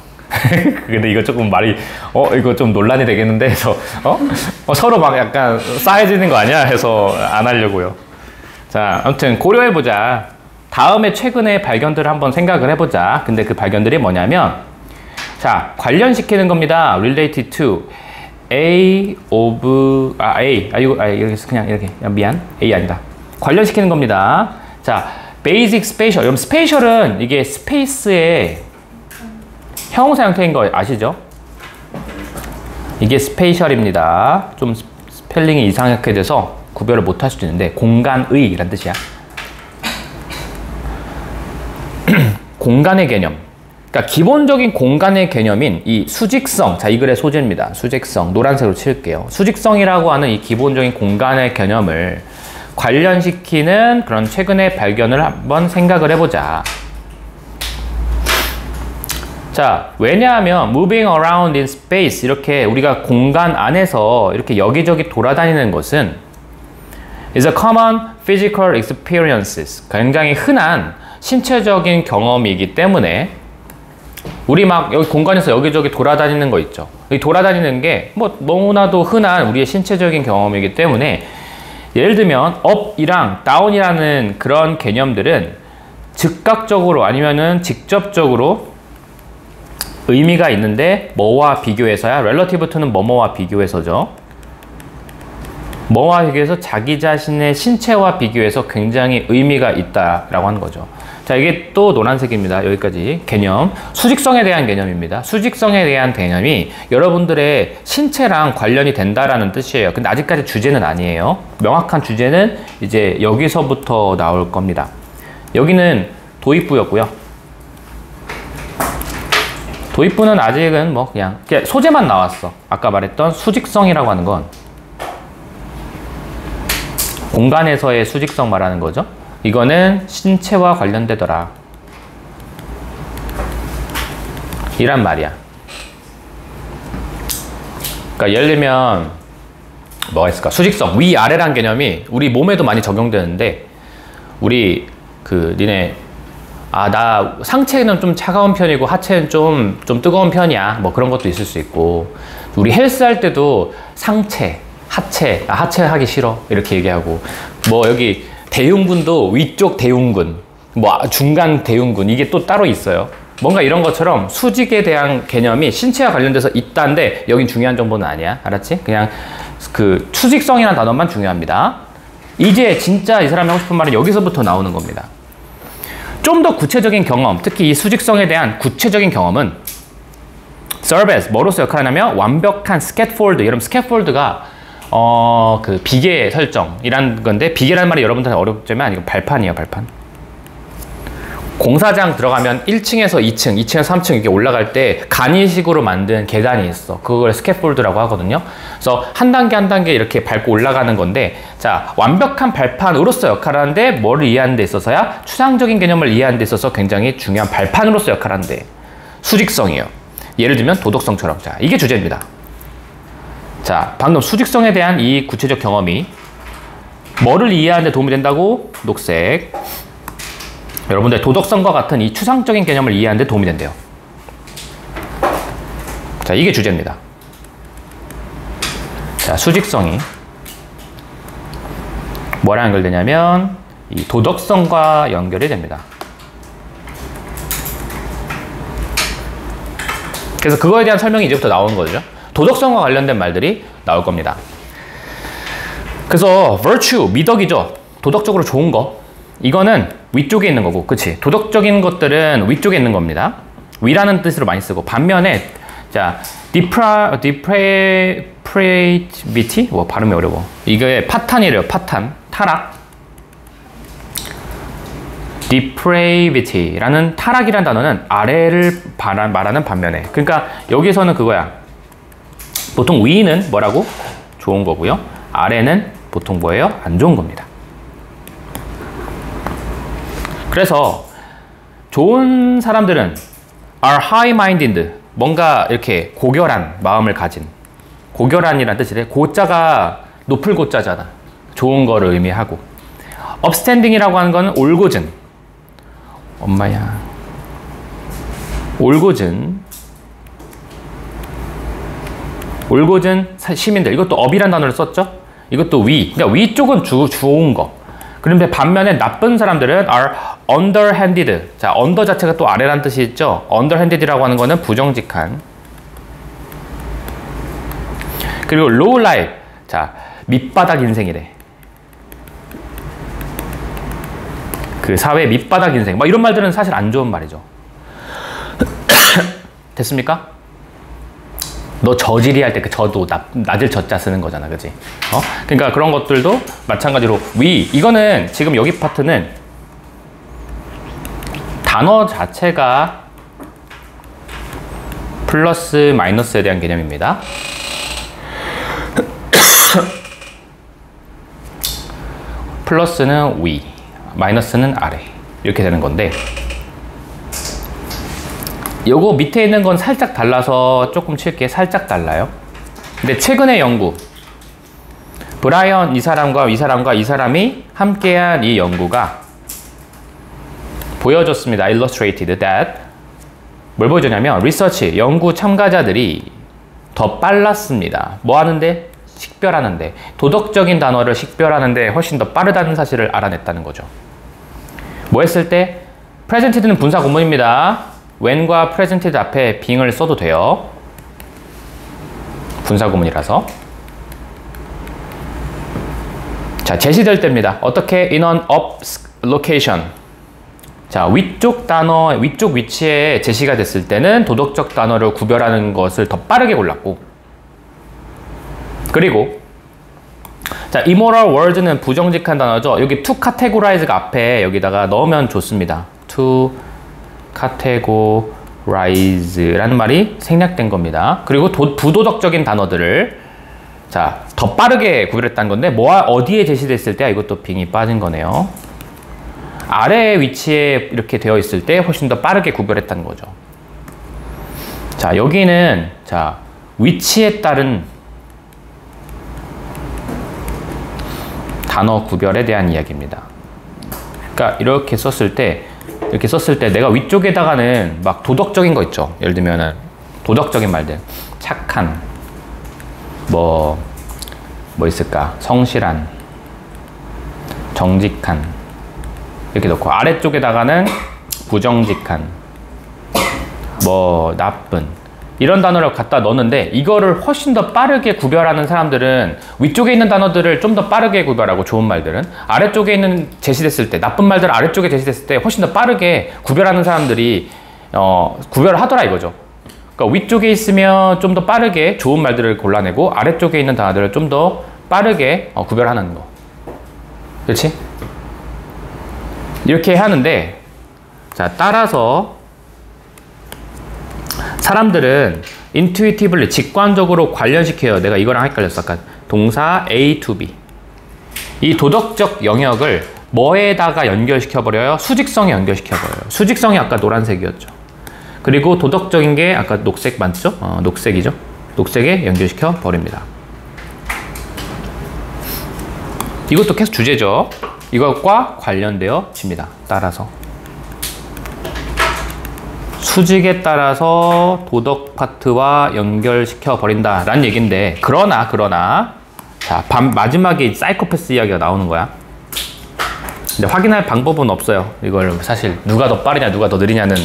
근데 이거 조금 말이 이거 좀 논란이 되겠는데 해서 서로 막 약간 싸해지는 거 아니야 해서 안 하려고요. 자, 아무튼 고려해보자. 다음에 최근의 발견들을 한번 생각을 해보자. 근데 그 발견들이 뭐냐면, 자, 관련시키는 겁니다. related to A of 이거 그냥 이렇게 미안, A 아니다. 관련시키는 겁니다. 자, basic spatial. 여러분 spatial은 이게 스페이스의 형용사 형태인 거 아시죠? 이게 spatial입니다. 좀 스펠링이 이상하게 돼서 구별을 못 할 수도 있는데, 공간의 이란 뜻이야. 공간의 개념. 그러니까 기본적인 공간의 개념인 이 수직성. 자, 이 글의 소재입니다. 수직성. 노란색으로 칠게요. 수직성이라고 하는 이 기본적인 공간의 개념을 관련시키는 그런 최근의 발견을 한번 생각을 해보자. 자, 왜냐하면 moving around in space, 이렇게 우리가 공간 안에서 이렇게 여기저기 돌아다니는 것은 is a common physical experiences, 굉장히 흔한 신체적인 경험이기 때문에 우리 막 여기 공간에서 여기저기 돌아다니는 거 있죠. 이 돌아다니는 게 뭐 너무나도 흔한 우리의 신체적인 경험이기 때문에, 예를 들면 up이랑 down이라는 그런 개념들은 즉각적으로 아니면은 직접적으로 의미가 있는데, 뭐와 비교해서야? relative to는 뭐뭐와 비교해서죠. 뭐와 비교해서 자기 자신의 신체와 비교해서 굉장히 의미가 있다라고 하는 거죠. 자, 이게 또 노란색입니다. 여기까지 개념. 수직성에 대한 개념입니다. 수직성에 대한 개념이 여러분들의 신체랑 관련이 된다라는 뜻이에요. 근데 아직까지 주제는 아니에요. 명확한 주제는 이제 여기서부터 나올 겁니다. 여기는 도입부였고요. 도입부는 아직은 뭐 그냥 소재만 나왔어. 아까 말했던 수직성이라고 하는 건 공간에서의 수직성 말하는 거죠. 이거는 신체와 관련되더라 이란 말이야. 그러니까 예를 들면 뭐가 있을까? 수직성, 위아래란 개념이 우리 몸에도 많이 적용되는데, 우리 니네 나 상체는 좀 차가운 편이고 하체는 좀 뜨거운 편이야, 뭐 그런 것도 있을 수 있고, 우리 헬스 할 때도 상체, 하체 하기 싫어 이렇게 얘기하고, 뭐 여기 대흉근도 위쪽 대흉근, 뭐 중간 대흉근, 이게 또 따로 있어요. 뭔가 이런 것처럼 수직에 대한 개념이 신체와 관련돼서 있다는데, 여긴 중요한 정보는 아니야. 알았지? 그냥 그 수직성이라는 단어만 중요합니다. 이제 진짜 이 사람이 하고 싶은 말은 여기서부터 나오는 겁니다. 좀 더 구체적인 경험, 특히 이 수직성에 대한 구체적인 경험은 serve as 뭐로서 역할하냐면 완벽한 스캐폴드. 여러분 스캐폴드가 그 비계 설정이란 건데, 비계라는 말이 여러분들한테 어렵지만 이건 발판이에요, 발판. 공사장 들어가면 1층에서 2층, 2층에서 3층 이렇게 올라갈 때 간이식으로 만든 계단이 있어. 그걸 스캐폴드라고 하거든요. 그래서 한 단계 한 단계 이렇게 밟고 올라가는 건데, 자, 완벽한 발판으로서 역할하는데 뭐를 이해하는 데 있어서야? 추상적인 개념을 이해하는 데 있어서 굉장히 중요한 발판으로서 역할하는데 수직성이에요. 예를 들면 도덕성처럼. 자, 이게 주제입니다. 자, 방금 수직성에 대한 이 구체적 경험이 뭐를 이해하는 데 도움이 된다고? 녹색. 여러분들 도덕성과 같은 이 추상적인 개념을 이해하는 데 도움이 된대요. 자, 이게 주제입니다. 자, 수직성이 뭐랑 연결되냐면 이 도덕성과 연결이 됩니다. 그래서 그거에 대한 설명이 이제부터 나오는 거죠. 도덕성과 관련된 말들이 나올 겁니다. 그래서 virtue, 미덕이죠. 도덕적으로 좋은 거. 이거는 위쪽에 있는 거고, 그치? 도덕적인 것들은 위쪽에 있는 겁니다. 위라는 뜻으로 많이 쓰고, 반면에 자, depravity? 뭐 발음이 어려워. 이게 파탄이래요. 파탄, 타락. depravity라는 타락이라는 단어는 아래를 말하는 반면에, 그러니까 여기서는 그거야. 보통 위는 뭐라고? 좋은 거고요. 아래는 보통 뭐예요? 안 좋은 겁니다. 그래서 좋은 사람들은 are high-minded, 뭔가 이렇게 고결한 마음을 가진, 고결한이라는 뜻이래. 고자가 높을 고자잖아. 좋은 거를 의미하고. upstanding이라고 하는 거는 올곧은, 엄마야, 올곧은 시민들. 이것도 up이라는 단어를 썼죠. 이것도 위, 그러니까 위쪽은 좋은 거. 그런데 반면에 나쁜 사람들은 are underhanded. 자, under 자체가 또 아래라는 뜻이 있죠. underhanded이라고 하는 거는 부정직한. 그리고 low life. 자, 밑바닥 인생이래. 그 사회 밑바닥 인생. 뭐 이런 말들은 사실 안 좋은 말이죠. 됐습니까? 너 저질이 할 때 그 저도 낮을 저자 쓰는 거잖아, 그지? 그러니까 그런 것들도 마찬가지로 위. 이거는 지금 여기 파트는 단어 자체가 플러스 마이너스에 대한 개념입니다. 플러스는 위, 마이너스는 아래. 이렇게 되는 건데, 요거 밑에 있는 건 살짝 달라서 조금 칠게. 살짝 달라요. 근데 최근의 연구, 브라이언 이 사람과 이 사람이 함께한 이 연구가 보여줬습니다. illustrated that. 뭘 보여줬냐면 리서치, 연구 참가자들이 더 빨랐습니다. 뭐 하는데? 식별하는데. 도덕적인 단어를 식별하는데 훨씬 더 빠르다는 사실을 알아냈다는 거죠. 뭐 했을 때? presented는 분사 구문입니다. when과 presented 앞에 being을 써도 돼요. 분사 구문이라서. 자, 제시될 때입니다. 어떻게? in an up location. 자, 위쪽 단어, 위쪽 위치에 제시가 됐을 때는 도덕적 단어를 구별하는 것을 더 빠르게 골랐고, 그리고 자, immoral words는 부정직한 단어죠. 여기 to categorize가 앞에 여기다가 넣으면 좋습니다. to categorize라는 말이 생략된 겁니다. 그리고 부도덕적인 단어들을 자, 더 빠르게 구별했다는 건데, 어디에 제시됐을 때야? 이것도 빙이 빠진 거네요. 아래 위치에 이렇게 되어 있을 때 훨씬 더 빠르게 구별했다는 거죠. 자, 여기는 자, 위치에 따른 단어 구별에 대한 이야기입니다. 그러니까 이렇게 썼을 때 내가 위쪽에다가는 막 도덕적인 거 있죠. 예를 들면은 도덕적인 말들, 착한, 뭐 있을까? 성실한, 정직한, 이렇게 넣고, 아래쪽에다가는 부정직한, 뭐 나쁜, 이런 단어를 갖다 넣는데, 이거를 훨씬 더 빠르게 구별하는 사람들은 위쪽에 있는 단어들을 좀 더 빠르게 구별하고, 좋은 말들은 아래쪽에 있는 제시됐을 때, 나쁜 말들을 아래쪽에 제시됐을 때 훨씬 더 빠르게 구별하는 사람들이 구별을 하더라 이거죠. 그러니까 위쪽에 있으면 좀 더 빠르게 좋은 말들을 골라내고, 아래쪽에 있는 단어들을 좀 더 빠르게 구별하는 거. 그렇지? 이렇게 하는데, 자, 따라서 사람들은 intuitively, 직관적으로 관련시켜요. 내가 이거랑 헷갈렸어. 아까 동사 A to B. 이 도덕적 영역을 뭐에다가 연결시켜버려요? 수직성에 연결시켜버려요. 수직성이 아까 노란색이었죠. 그리고 도덕적인 게 아까 녹색 맞죠? 녹색이죠. 녹색에 연결시켜 버립니다. 이것도 계속 주제죠. 이것과 관련되어집니다. 따라서 수직에 따라서 도덕 파트와 연결시켜 버린다 라는 얘기인데, 그러나 자, 마지막에 사이코패스 이야기가 나오는 거야. 근데 확인할 방법은 없어요. 이걸 사실 누가 더 빠르냐 누가 더 느리냐는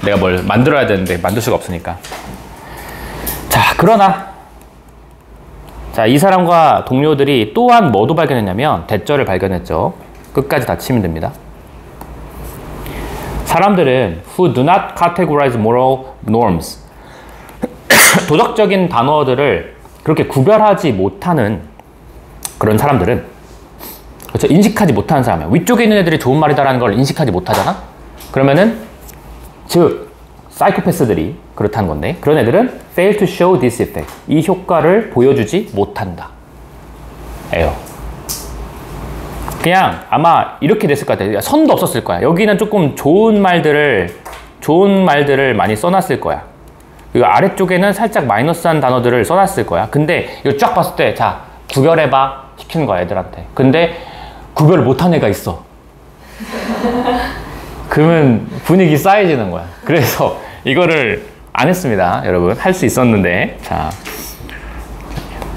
내가 뭘 만들어야 되는데 만들 수가 없으니까. 자, 그러나 자, 이 사람과 동료들이 또한 뭐도 발견했냐면 대절을 발견했죠. 끝까지 다 치면 됩니다. 사람들은 who do not categorize moral norms 도덕적인 단어들을 그렇게 구별하지 못하는 그런 사람들은 그렇죠? 인식하지 못하는 사람이야. 위쪽에 있는 애들이 좋은 말이다라는 걸 인식하지 못하잖아? 그러면은 즉 사이코패스들이 그렇다는 건데 그런 애들은 fail to show this effect 이 효과를 보여주지 못한다 에요. 그냥 아마 이렇게 됐을 것 같아. 선도 없었을 거야. 여기는 조금 좋은 말들을 많이 써놨을 거야. 이 아래쪽에는 살짝 마이너스한 단어들을 써놨을 거야. 근데 이거 쫙 봤을 때 자 구별해봐 시키는 거야 애들한테. 근데 구별을 못한 애가 있어. 그러면 분위기 싸해지는 거야. 그래서 이거를 안 했습니다 여러분. 할 수 있었는데 자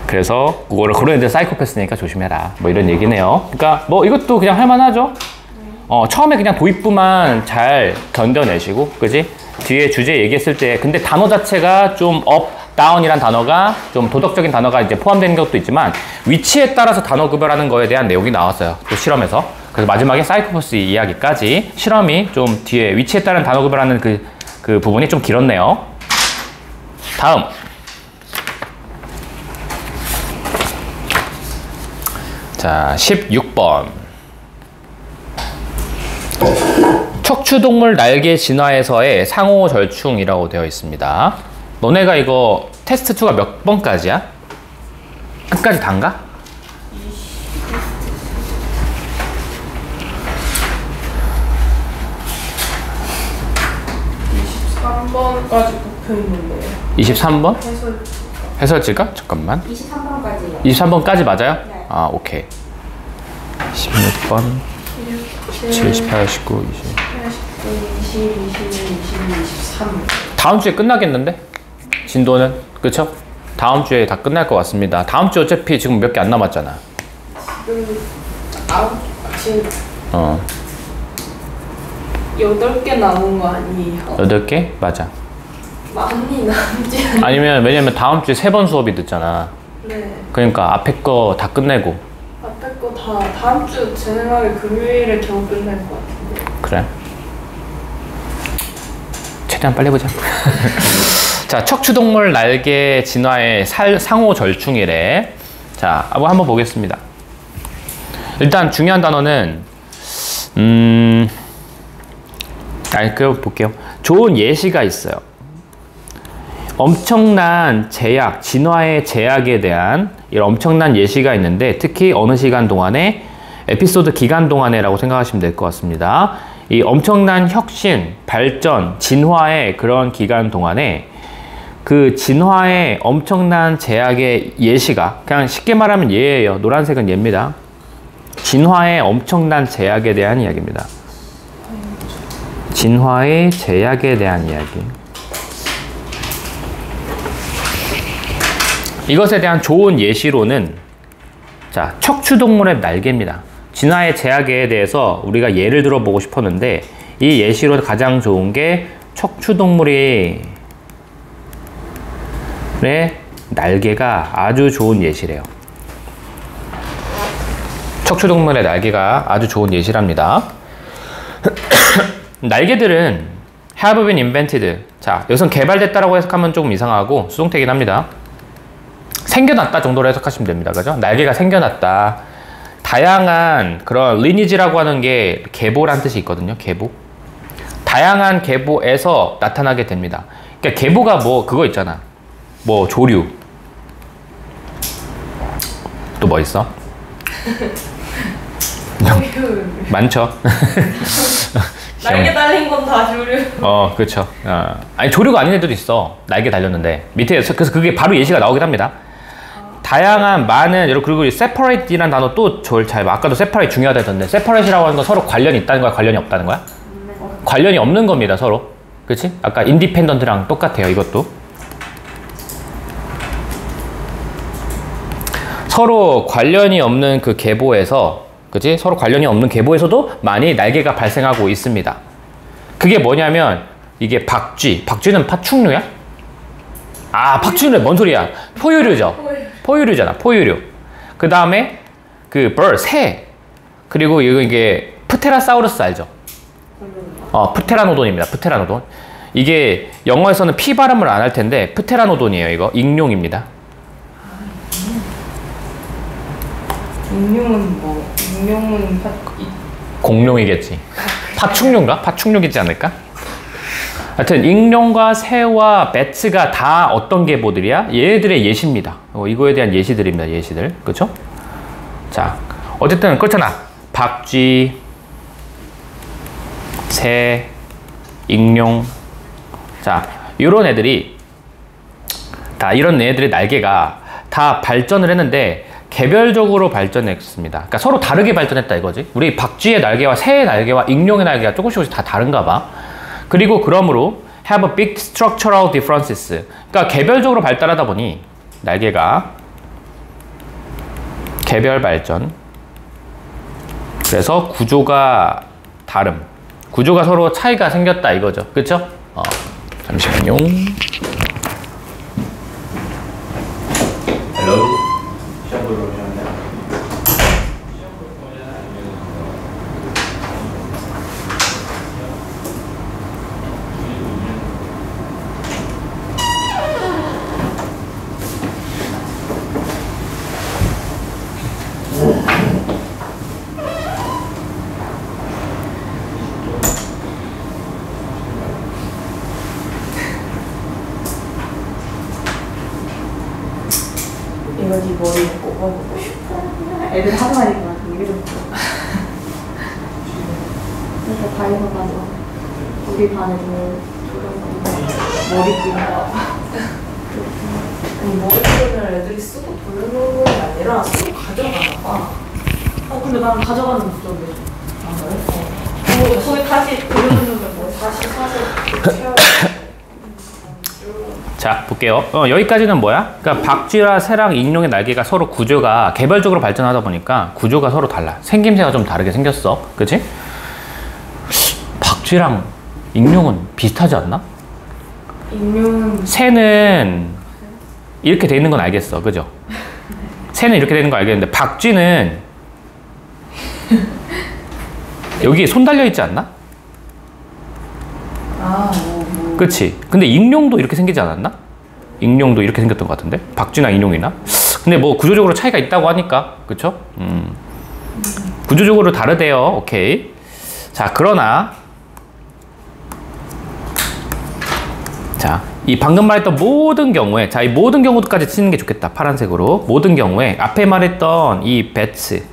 그래서 그거를 그런 애들 사이코패스니까 조심해라 뭐 이런 얘기네요. 그러니까 뭐 이것도 그냥 할만하죠. 처음에 그냥 도입부만 잘 견뎌내시고 그지? 뒤에 주제 얘기했을 때 근데 단어 자체가 좀 업, 다운이란 단어가 좀 도덕적인 단어가 이제 포함되는 것도 있지만 위치에 따라서 단어 구별하는 거에 대한 내용이 나왔어요. 또 실험에서. 그래서 마지막에 사이코패스 이야기까지 실험이 좀 뒤에 위치에 따른 단어 구별하는 그 부분이 좀 길었네요. 다음. 자, 16번. 척추동물 날개 진화에서의 상호절충이라고 되어 있습니다. 너네가 이거 테스트 2가 몇 번까지야? 끝까지 단가? 23번까지 뽑혀있는데 23번? 해설 해설지가? 잠깐만. 23번까지요. 23번까지 맞아요? 네. 아, 오케이. 16번, 17, 18, 19, 20. 20, 21, 22, 23 다음 주에 끝나겠는데? 진도는? 그쵸? 다음 주에 다 끝날 것 같습니다. 다음 주 어차피 지금 몇 개 안 남았잖아. 지금 어. 8개 남은 거 아니에요? 8개? 맞아. 많이 남지 아니면, 왜냐면 다음 주에 3번 수업이 듣잖아. 네. 그러니까 앞에 거 다 끝내고. 앞에 거 다 다음 주 제 생각에 금요일에 겨우 끝날 것 같은데. 그래. 최대한 빨리 보자. 자, 척추동물 날개 진화의 상호절충이래. 자, 한번 보겠습니다. 일단 중요한 단어는 그럼 볼게요. 좋은 예시가 있어요. 엄청난 제약, 진화의 제약에 대한 이런 엄청난 예시가 있는데 특히 어느 시간 동안에 에피소드 기간 동안에라고 생각하시면 될 것 같습니다. 이 엄청난 혁신, 발전, 진화의 그런 기간 동안에 그 진화의 엄청난 제약의 예시가 그냥 쉽게 말하면 예예요. 노란색은 예입니다. 진화의 엄청난 제약에 대한 이야기입니다. 진화의 제약에 대한 이야기. 이것에 대한 좋은 예시로는 자, 척추동물의 날개입니다. 진화의 제약에 대해서 우리가 예를 들어보고 싶었는데 이 예시로 가장 좋은 게 척추동물의 날개가 아주 좋은 예시래요. 척추동물의 날개가 아주 좋은 예시랍니다. 날개들은 have been invented. 자, 여기선 개발됐다라고 해석하면 조금 이상하고 수동태긴 합니다. 생겨났다 정도로 해석하시면 됩니다. 그죠? 날개가 생겨났다. 다양한 그런 리니지라고 하는 게 계보란 뜻이 있거든요. 계보. 다양한 계보에서 나타나게 됩니다. 그러니까 계보가 뭐 그거 있잖아. 뭐 조류. 또 뭐 있어? 많죠. 날개 달린 건 다 조류. 그렇죠. 아니 조류가 아닌 애들도 있어. 날개 달렸는데 밑에 그래서 그게 바로 예시가 나오긴 합니다. 다양한 많은 여러분 그리고 separate이라는 단어 또 잘 아까도 separate 중요하다 했던데 separate이라고 하는 건 서로 관련이 있다는 거야, 관련이 없다는 거야? 관련이 없는 겁니다, 서로. 그렇지? 아까 independent랑 똑같아요, 이것도. 서로 관련이 없는 그 계보에서, 그치? 서로 관련이 없는 계보에서도 많이 날개가 발생하고 있습니다. 그게 뭐냐면, 이게 박쥐는 파충류야? 아, 박쥐는 뭔 소리야? 포유류죠? 포유류잖아, 포유류. 그 다음에, 새. 그리고 이게 프테라사우루스 알죠? 프테라노돈입니다. 프테라노돈. 이게 영어에서는 P 발음을 안 할 텐데 프테라노돈이에요. 이거 익룡입니다. 익룡은 익룡은 공룡이겠지. 파충류인가? 파충류이지 않을까? 하여튼 익룡과 새와 배츠가 다 어떤 계보들이야? 얘들의 예시입니다. 이거에 대한 예시들입니다. 예시들. 그쵸? 자, 어쨌든 그렇잖아. 박쥐, 새, 익룡. 자, 이런 애들이 이런 애들의 날개가 다 발전을 했는데 개별적으로 발전했습니다. 그러니까 서로 다르게 발전했다 이거지. 우리 박쥐의 날개와 새의 날개와 익룡의 날개가 조금씩 다 다른가 봐. 그리고 그러므로 have a big structural differences. 그러니까 개별적으로 발달하다 보니 날개가 개별 발전. 그래서 구조가 다름. 구조가 서로 차이가 생겼다 이거죠. 그쵸? 잠시만요. Hello. 시험 보러 오셨나요? 이거 네 머리에 꼽아보고 싶어. 애들 하도 많이 봐. 이게 좀 그래서 다이소 가서 우리 반에도 머리띠인가 머리끈을 애들이 쓰고 돌려놓는 게 아니라 쓰고 가져가나 봐. 근데 나는 가져가는 목적이 거기 다시 돌려놓는 걸 다시 사서 채워. 자, 볼게요. 여기까지는 뭐야? 그러니까 박쥐와 새랑 익룡의 날개가 서로 구조가 개별적으로 발전하다 보니까 구조가 서로 달라. 생김새가 좀 다르게 생겼어. 그치? 박쥐랑 익룡은 비슷하지 않나? 익룡은 새는 이렇게 돼 있는 건 알겠어. 그죠? 새는 이렇게 되는 거 알겠는데 박쥐는 여기 손 달려 있지 않나? 그치? 근데 익룡도 이렇게 생기지 않았나? 익룡도 이렇게 생겼던 것 같은데? 박쥐나 익룡이나? 근데 뭐 구조적으로 차이가 있다고 하니까 그쵸? 구조적으로 다르대요. 오케이. 자, 그러나 자, 이 방금 말했던 모든 경우에 이 모든 경우까지 치는 게 좋겠다. 파란색으로. 모든 경우에 앞에 말했던 이 배츠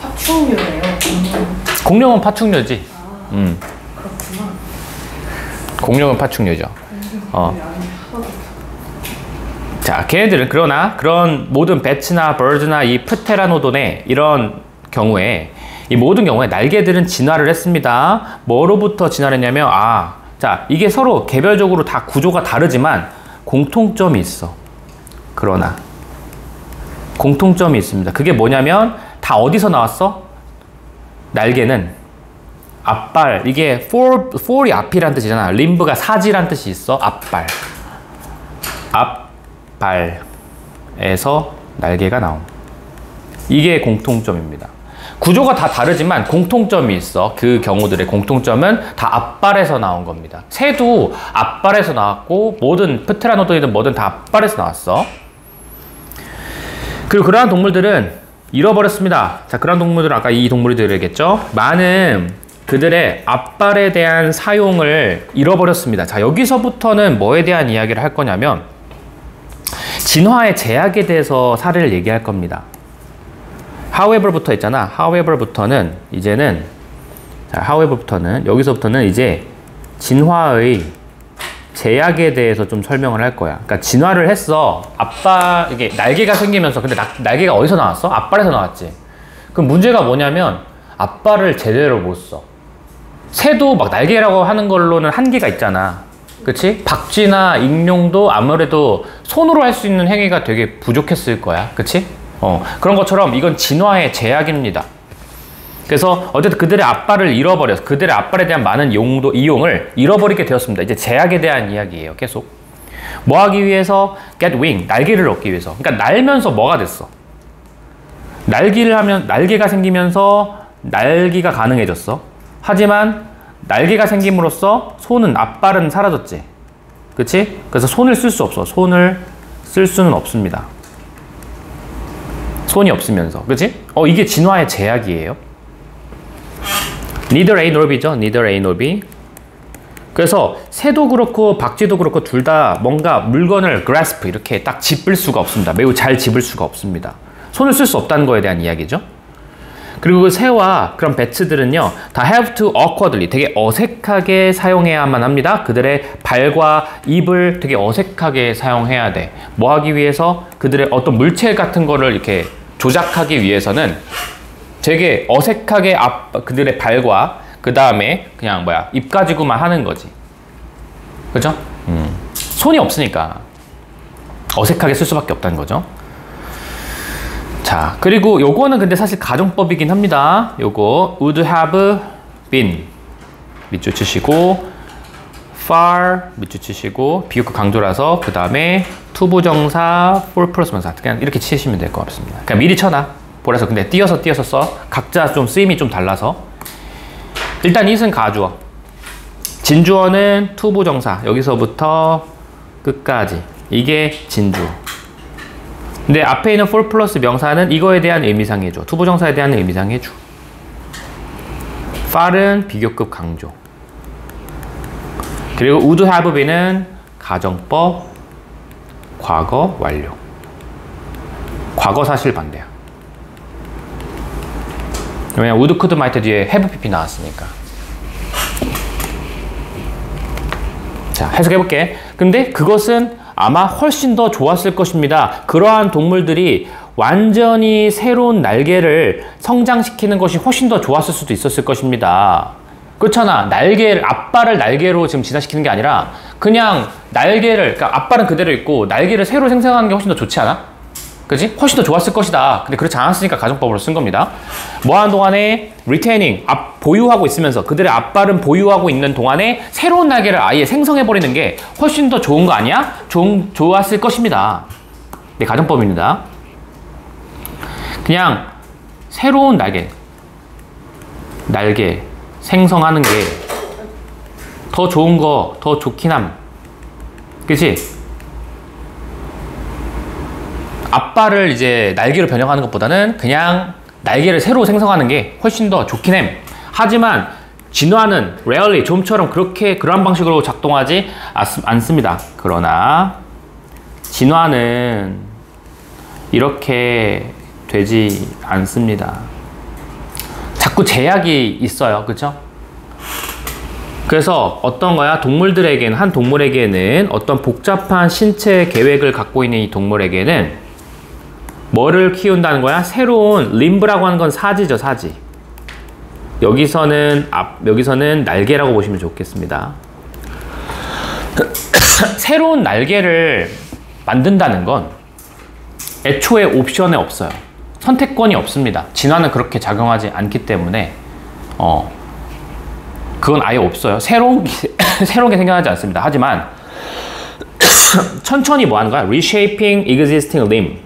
파충류예요. 공룡은 파충류지. 그렇구나. 공룡은 파충류죠. 자, 걔네들은 그러나 그런 모든 배츠나 버드나 이 프테라노돈의 이런 경우에 이 모든 경우에 날개들은 진화를 했습니다. 뭐로부터 진화를 했냐면 자, 이게 서로 개별적으로 다 구조가 다르지만 공통점이 있어. 그러나 공통점이 있습니다. 그게 뭐냐면 다 어디서 나왔어? 날개는 앞발, 이게 for이 앞이란 뜻이잖아. 림브가 사지란 뜻이 있어. 앞발. 앞발에서 날개가 나옴. 이게 공통점입니다. 구조가 다 다르지만 공통점이 있어. 그 경우들의 공통점은 다 앞발에서 나온 겁니다. 새도 앞발에서 나왔고 모든 프테라노돈이든 뭐든 다 앞발에서 나왔어. 그리고 그러한 동물들은 잃어버렸습니다. 자, 그러한 동물들은 아까 이 동물들이겠죠. 많은 그들의 앞발에 대한 사용을 잃어버렸습니다. 자, 여기서부터는 뭐에 대한 이야기를 할 거냐면 진화의 제약에 대해서 사례를 얘기할 겁니다. however부터 있잖아. however부터는 이제는 however부터는 여기서부터는 이제 진화의 제약에 대해서 좀 설명을 할 거야. 그러니까 진화를 했어. 이게 날개가 생기면서. 근데 날개가 어디서 나왔어? 앞발에서 나왔지. 그럼 문제가 뭐냐면 앞발을 제대로 못 써. 새도 막 날개라고 하는 걸로는 한계가 있잖아. 그치? 박쥐나 익룡도 아무래도 손으로 할 수 있는 행위가 되게 부족했을 거야. 그치? 그런 것처럼 이건 진화의 제약입니다. 그래서 어쨌든 그들의 앞발을 잃어버려서 그들의 앞발에 대한 많은 이용을 잃어버리게 되었습니다. 이제 제약에 대한 이야기예요. 계속. 뭐 하기 위해서? get wing, 날개를 얻기 위해서. 그러니까 날면서 뭐가 됐어? 날개가 생기면서 날기가 가능해졌어. 하지만 날개가 생김으로써 손은 앞발은 사라졌지. 그치? 그래서 손을 쓸 수 없어. 손을 쓸 수는 없습니다. 손이 없으면서. 그치? 이게 진화의 제약이에요. Neither A nor B죠. Neither A nor B. 그래서 새도 그렇고 박쥐도 그렇고 둘 다 뭔가 물건을 grasp 이렇게 딱 짚을 수가 없습니다. 매우 잘 짚을 수가 없습니다. 손을 쓸 수 없다는 거에 대한 이야기죠. 그리고 그 새와 그런 배츠들은요, 다 have to awkwardly, 되게 어색하게 사용해야만 합니다. 그들의 발과 입을 되게 어색하게 사용해야 돼. 뭐 하기 위해서? 그들의 어떤 물체 같은 거를 이렇게 조작하기 위해서는 되게 어색하게 그들의 발과 그 다음에 그냥 입 가지고만 하는 거지. 그죠? 손이 없으니까 어색하게 쓸 수밖에 없다는 거죠. 자, 그리고 요거는 근데 사실 가정법이긴 합니다. 요거 would have been 밑줄 치시고 far 밑줄 치시고 비교급 강조라서 그 다음에 투부정사 for 플러스 명사 그냥 이렇게 치시면 될 것 같습니다. 그냥 미리 쳐놔. 보라서 근데 띄어서 써. 각자 좀 쓰임이 좀 달라서. 일단 it은 가주어, 진주어는 투부정사, 여기서부터 끝까지 이게 진주어. 근데 앞에 있는 for 플러스 명사는 이거에 대한 의미상 해줘. 투부정사에 대한 의미상 해줘. far은 비교급 강조. 그리고 would have be는 가정법, 과거 완료. 과거 사실 반대야. 왜냐면 would, could, might 뒤에 have, pp 나왔으니까. 자, 해석해볼게. 근데 그것은 아마 훨씬 더 좋았을 것입니다. 그러한 동물들이 완전히 새로운 날개를 성장시키는 것이 훨씬 더 좋았을 수도 있었을 것입니다. 그렇잖아. 앞발을 날개로 지금 진화시키는 게 아니라 그냥 날개를, 그러니까 앞발은 그대로 있고 날개를 새로 생성하는 게 훨씬 더 좋지 않아? 그지? 훨씬 더 좋았을 것이다. 근데 그렇지 않았으니까 가정법으로 쓴 겁니다. 뭐 하는 동안에 retaining, 보유하고 있으면서 그들의 앞발은 보유하고 있는 동안에 새로운 날개를 아예 생성해버리는 게 훨씬 더 좋은 거 아니야? 좋았을 것입니다. 네, 가정법입니다. 그냥 새로운 날개 생성하는 게 더 좋은 거, 더 좋긴 함. 그치? 앞발을 이제 날개로 변형하는 것보다는 그냥 날개를 새로 생성하는 게 훨씬 더 좋긴 해. 하지만 진화는 rarely, 좀처럼 그러한 방식으로 작동하지 않습니다. 그러나 진화는 이렇게 되지 않습니다. 자꾸 제약이 있어요. 그쵸? 그래서 어떤 거야? 한 동물에게는 어떤 복잡한 신체 계획을 갖고 있는 이 동물에게는 뭐를 키운다는 거야? 새로운 림브라고 하는 건 사지죠, 사지. 여기서는 날개라고 보시면 좋겠습니다. 새로운 날개를 만든다는 건 애초에 옵션에 없어요. 선택권이 없습니다. 진화는 그렇게 작용하지 않기 때문에 그건 아예 없어요. 새로운 게 생겨나지 않습니다. 하지만 천천히 뭐 하는 거야? reshaping existing limb.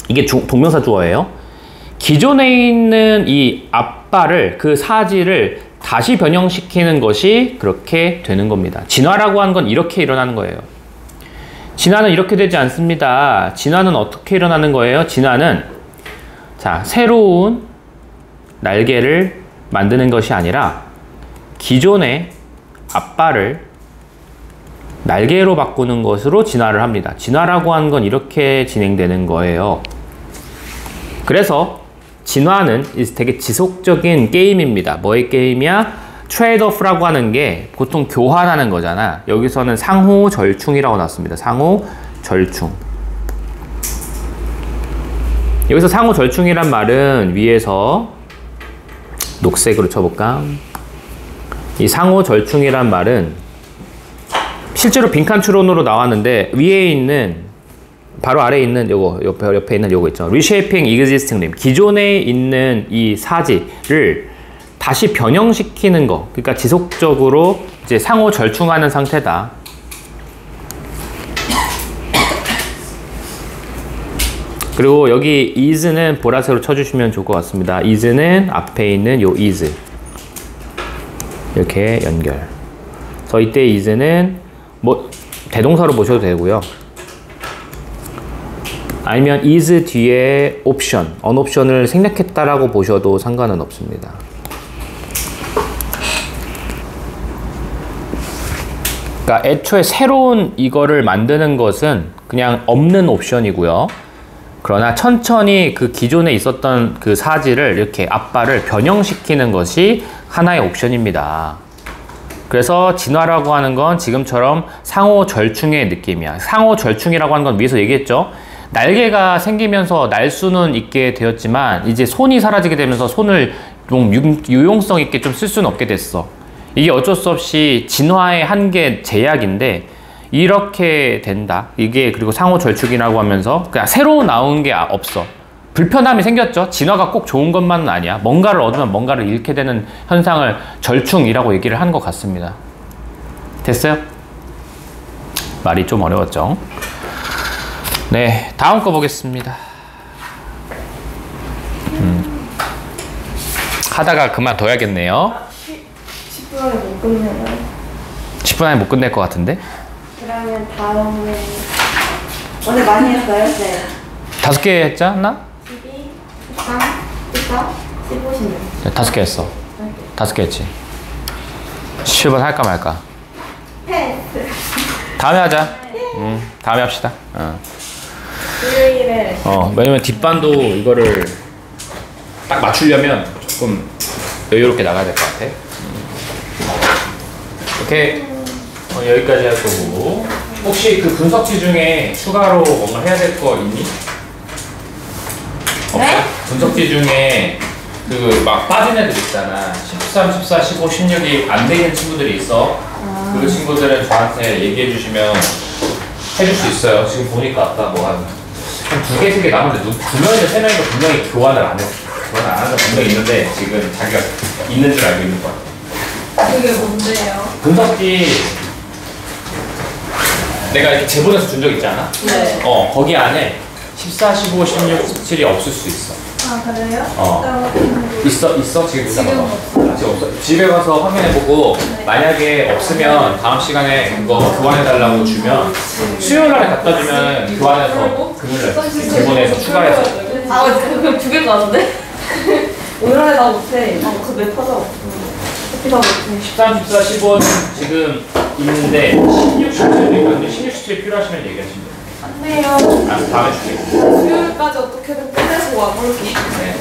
이게 동명사 주어예요. 기존에 있는 이 앞발을, 그 사지를 다시 변형시키는 것이 그렇게 되는 겁니다. 진화라고 하는 건 이렇게 일어나는 거예요. 진화는 이렇게 되지 않습니다. 진화는 어떻게 일어나는 거예요? 진화는 자, 새로운 날개를 만드는 것이 아니라 기존의 앞발을 날개로 바꾸는 것으로 진화를 합니다. 진화라고 하는 건 이렇게 진행되는 거예요. 그래서 진화는 되게 지속적인 게임입니다. 뭐의 게임이야? 트레이드오프라고 하는 게 보통 교환하는 거잖아. 여기서는 상호 절충이라고 나왔습니다. 상호 절충. 여기서 상호 절충이란 말은 위에서 녹색으로 쳐볼까? 이 상호 절충이란 말은 실제로 빈칸 추론으로 나왔는데 위에 있는 바로 아래에 있는 요거 옆에 있는 요거 있죠. reshaping existing limb. 기존에 있는 이 사지를 다시 변형시키는 거. 그러니까 지속적으로 이제 상호 절충하는 상태다. 그리고 여기 is는 보라색으로 쳐주시면 좋을 것 같습니다. is는 앞에 있는 요 is 이렇게 연결. 그래서 이때 is는 뭐 대동사로 보셔도 되고요. 아니면 is 뒤에 옵션, 언옵션을 생략했다라고 보셔도 상관은 없습니다. 그러니까 애초에 새로운 이거를 만드는 것은 그냥 없는 옵션이고요. 그러나 천천히 그 기존에 있었던 그 사지를 이렇게 앞발을 변형시키는 것이 하나의 옵션입니다. 그래서 진화라고 하는 건 지금처럼 상호 절충의 느낌이야. 상호 절충이라고 하는 건 위에서 얘기했죠. 날개가 생기면서 날 수는 있게 되었지만 이제 손이 사라지게 되면서 손을 좀 유용성 있게 좀 쓸 수는 없게 됐어. 이게 어쩔 수 없이 진화의 한계 제약인데 이렇게 된다. 이게 그리고 상호 절충이라고 하면서 그냥 새로 나온 게 없어. 불편함이 생겼죠. 진화가 꼭 좋은 것만은 아니야. 뭔가를 얻으면 뭔가를 잃게 되는 현상을 절충이라고 얘기를 한 것 같습니다. 됐어요? 말이 좀 어려웠죠. 네, 다음 거 보겠습니다. 하다가 그만둬야겠네요. 10분 안에 못 끝내요. 10분 안에 못 끝낼 것 같은데? 그러면 다음에 오늘 많이 했어요? 네. 5개 했지 않나? 12, 13, 14, 15, 16. 네, 5개 했어. 5개 했지. 10번 할까 말까? 패스. 다음에 하자. 다음에 합시다. 일요일에 왜냐면 뒷반도 이거를 딱 맞추려면 조금 여유롭게 나가야 될 것 같아. 오케이. 여기까지 할 거고. 혹시 그 분석지 중에 추가로 뭔가 해야 될 거 있니? 없어? 네? 분석지 중에 그 막 빠진 애들 있잖아. 13, 14, 15, 16이 안 되는 친구들이 있어. 그 친구들은 저한테 얘기해 주시면 해줄 수 있어요. 지금 보니까 아까 뭐 한 두 개, 세 개 남았는데 두 명이나 세 명이가 분명히 교환을 안 했어. 교환을 안 하는 거 분명히 있는데 지금 자기가 있는 줄 알고 있는 것 같아. 그게 뭔데요? 분석지 내가 이렇게 제본에서 준 적 있지 않아? 네. 거기 안에 14, 15, 16, 17이 없을 수 있어. 아, 그래요? 있어? 지금 지금 없어. 지금 없어. 집에 가서 확인해보고 만약에 없으면 다음 시간에 그거 교환해달라고 주면 수요일 날에 갖다 주면 교환해서 금요일 날 제본에서 추가해서. 아, 그럼 죽일 것 같은데? 오늘 안에 나 못해. 그내 타자 없어. 어떻게 다 못해. 13, 14, 15는 지금 있는데 16, 17도 있거든요. 16, 17 필요하시면 얘기하시면 돼요. 안 돼요. 알았어, 다음에 줄게. 수요일까지 어떻게든 끝내서 와볼게. 네.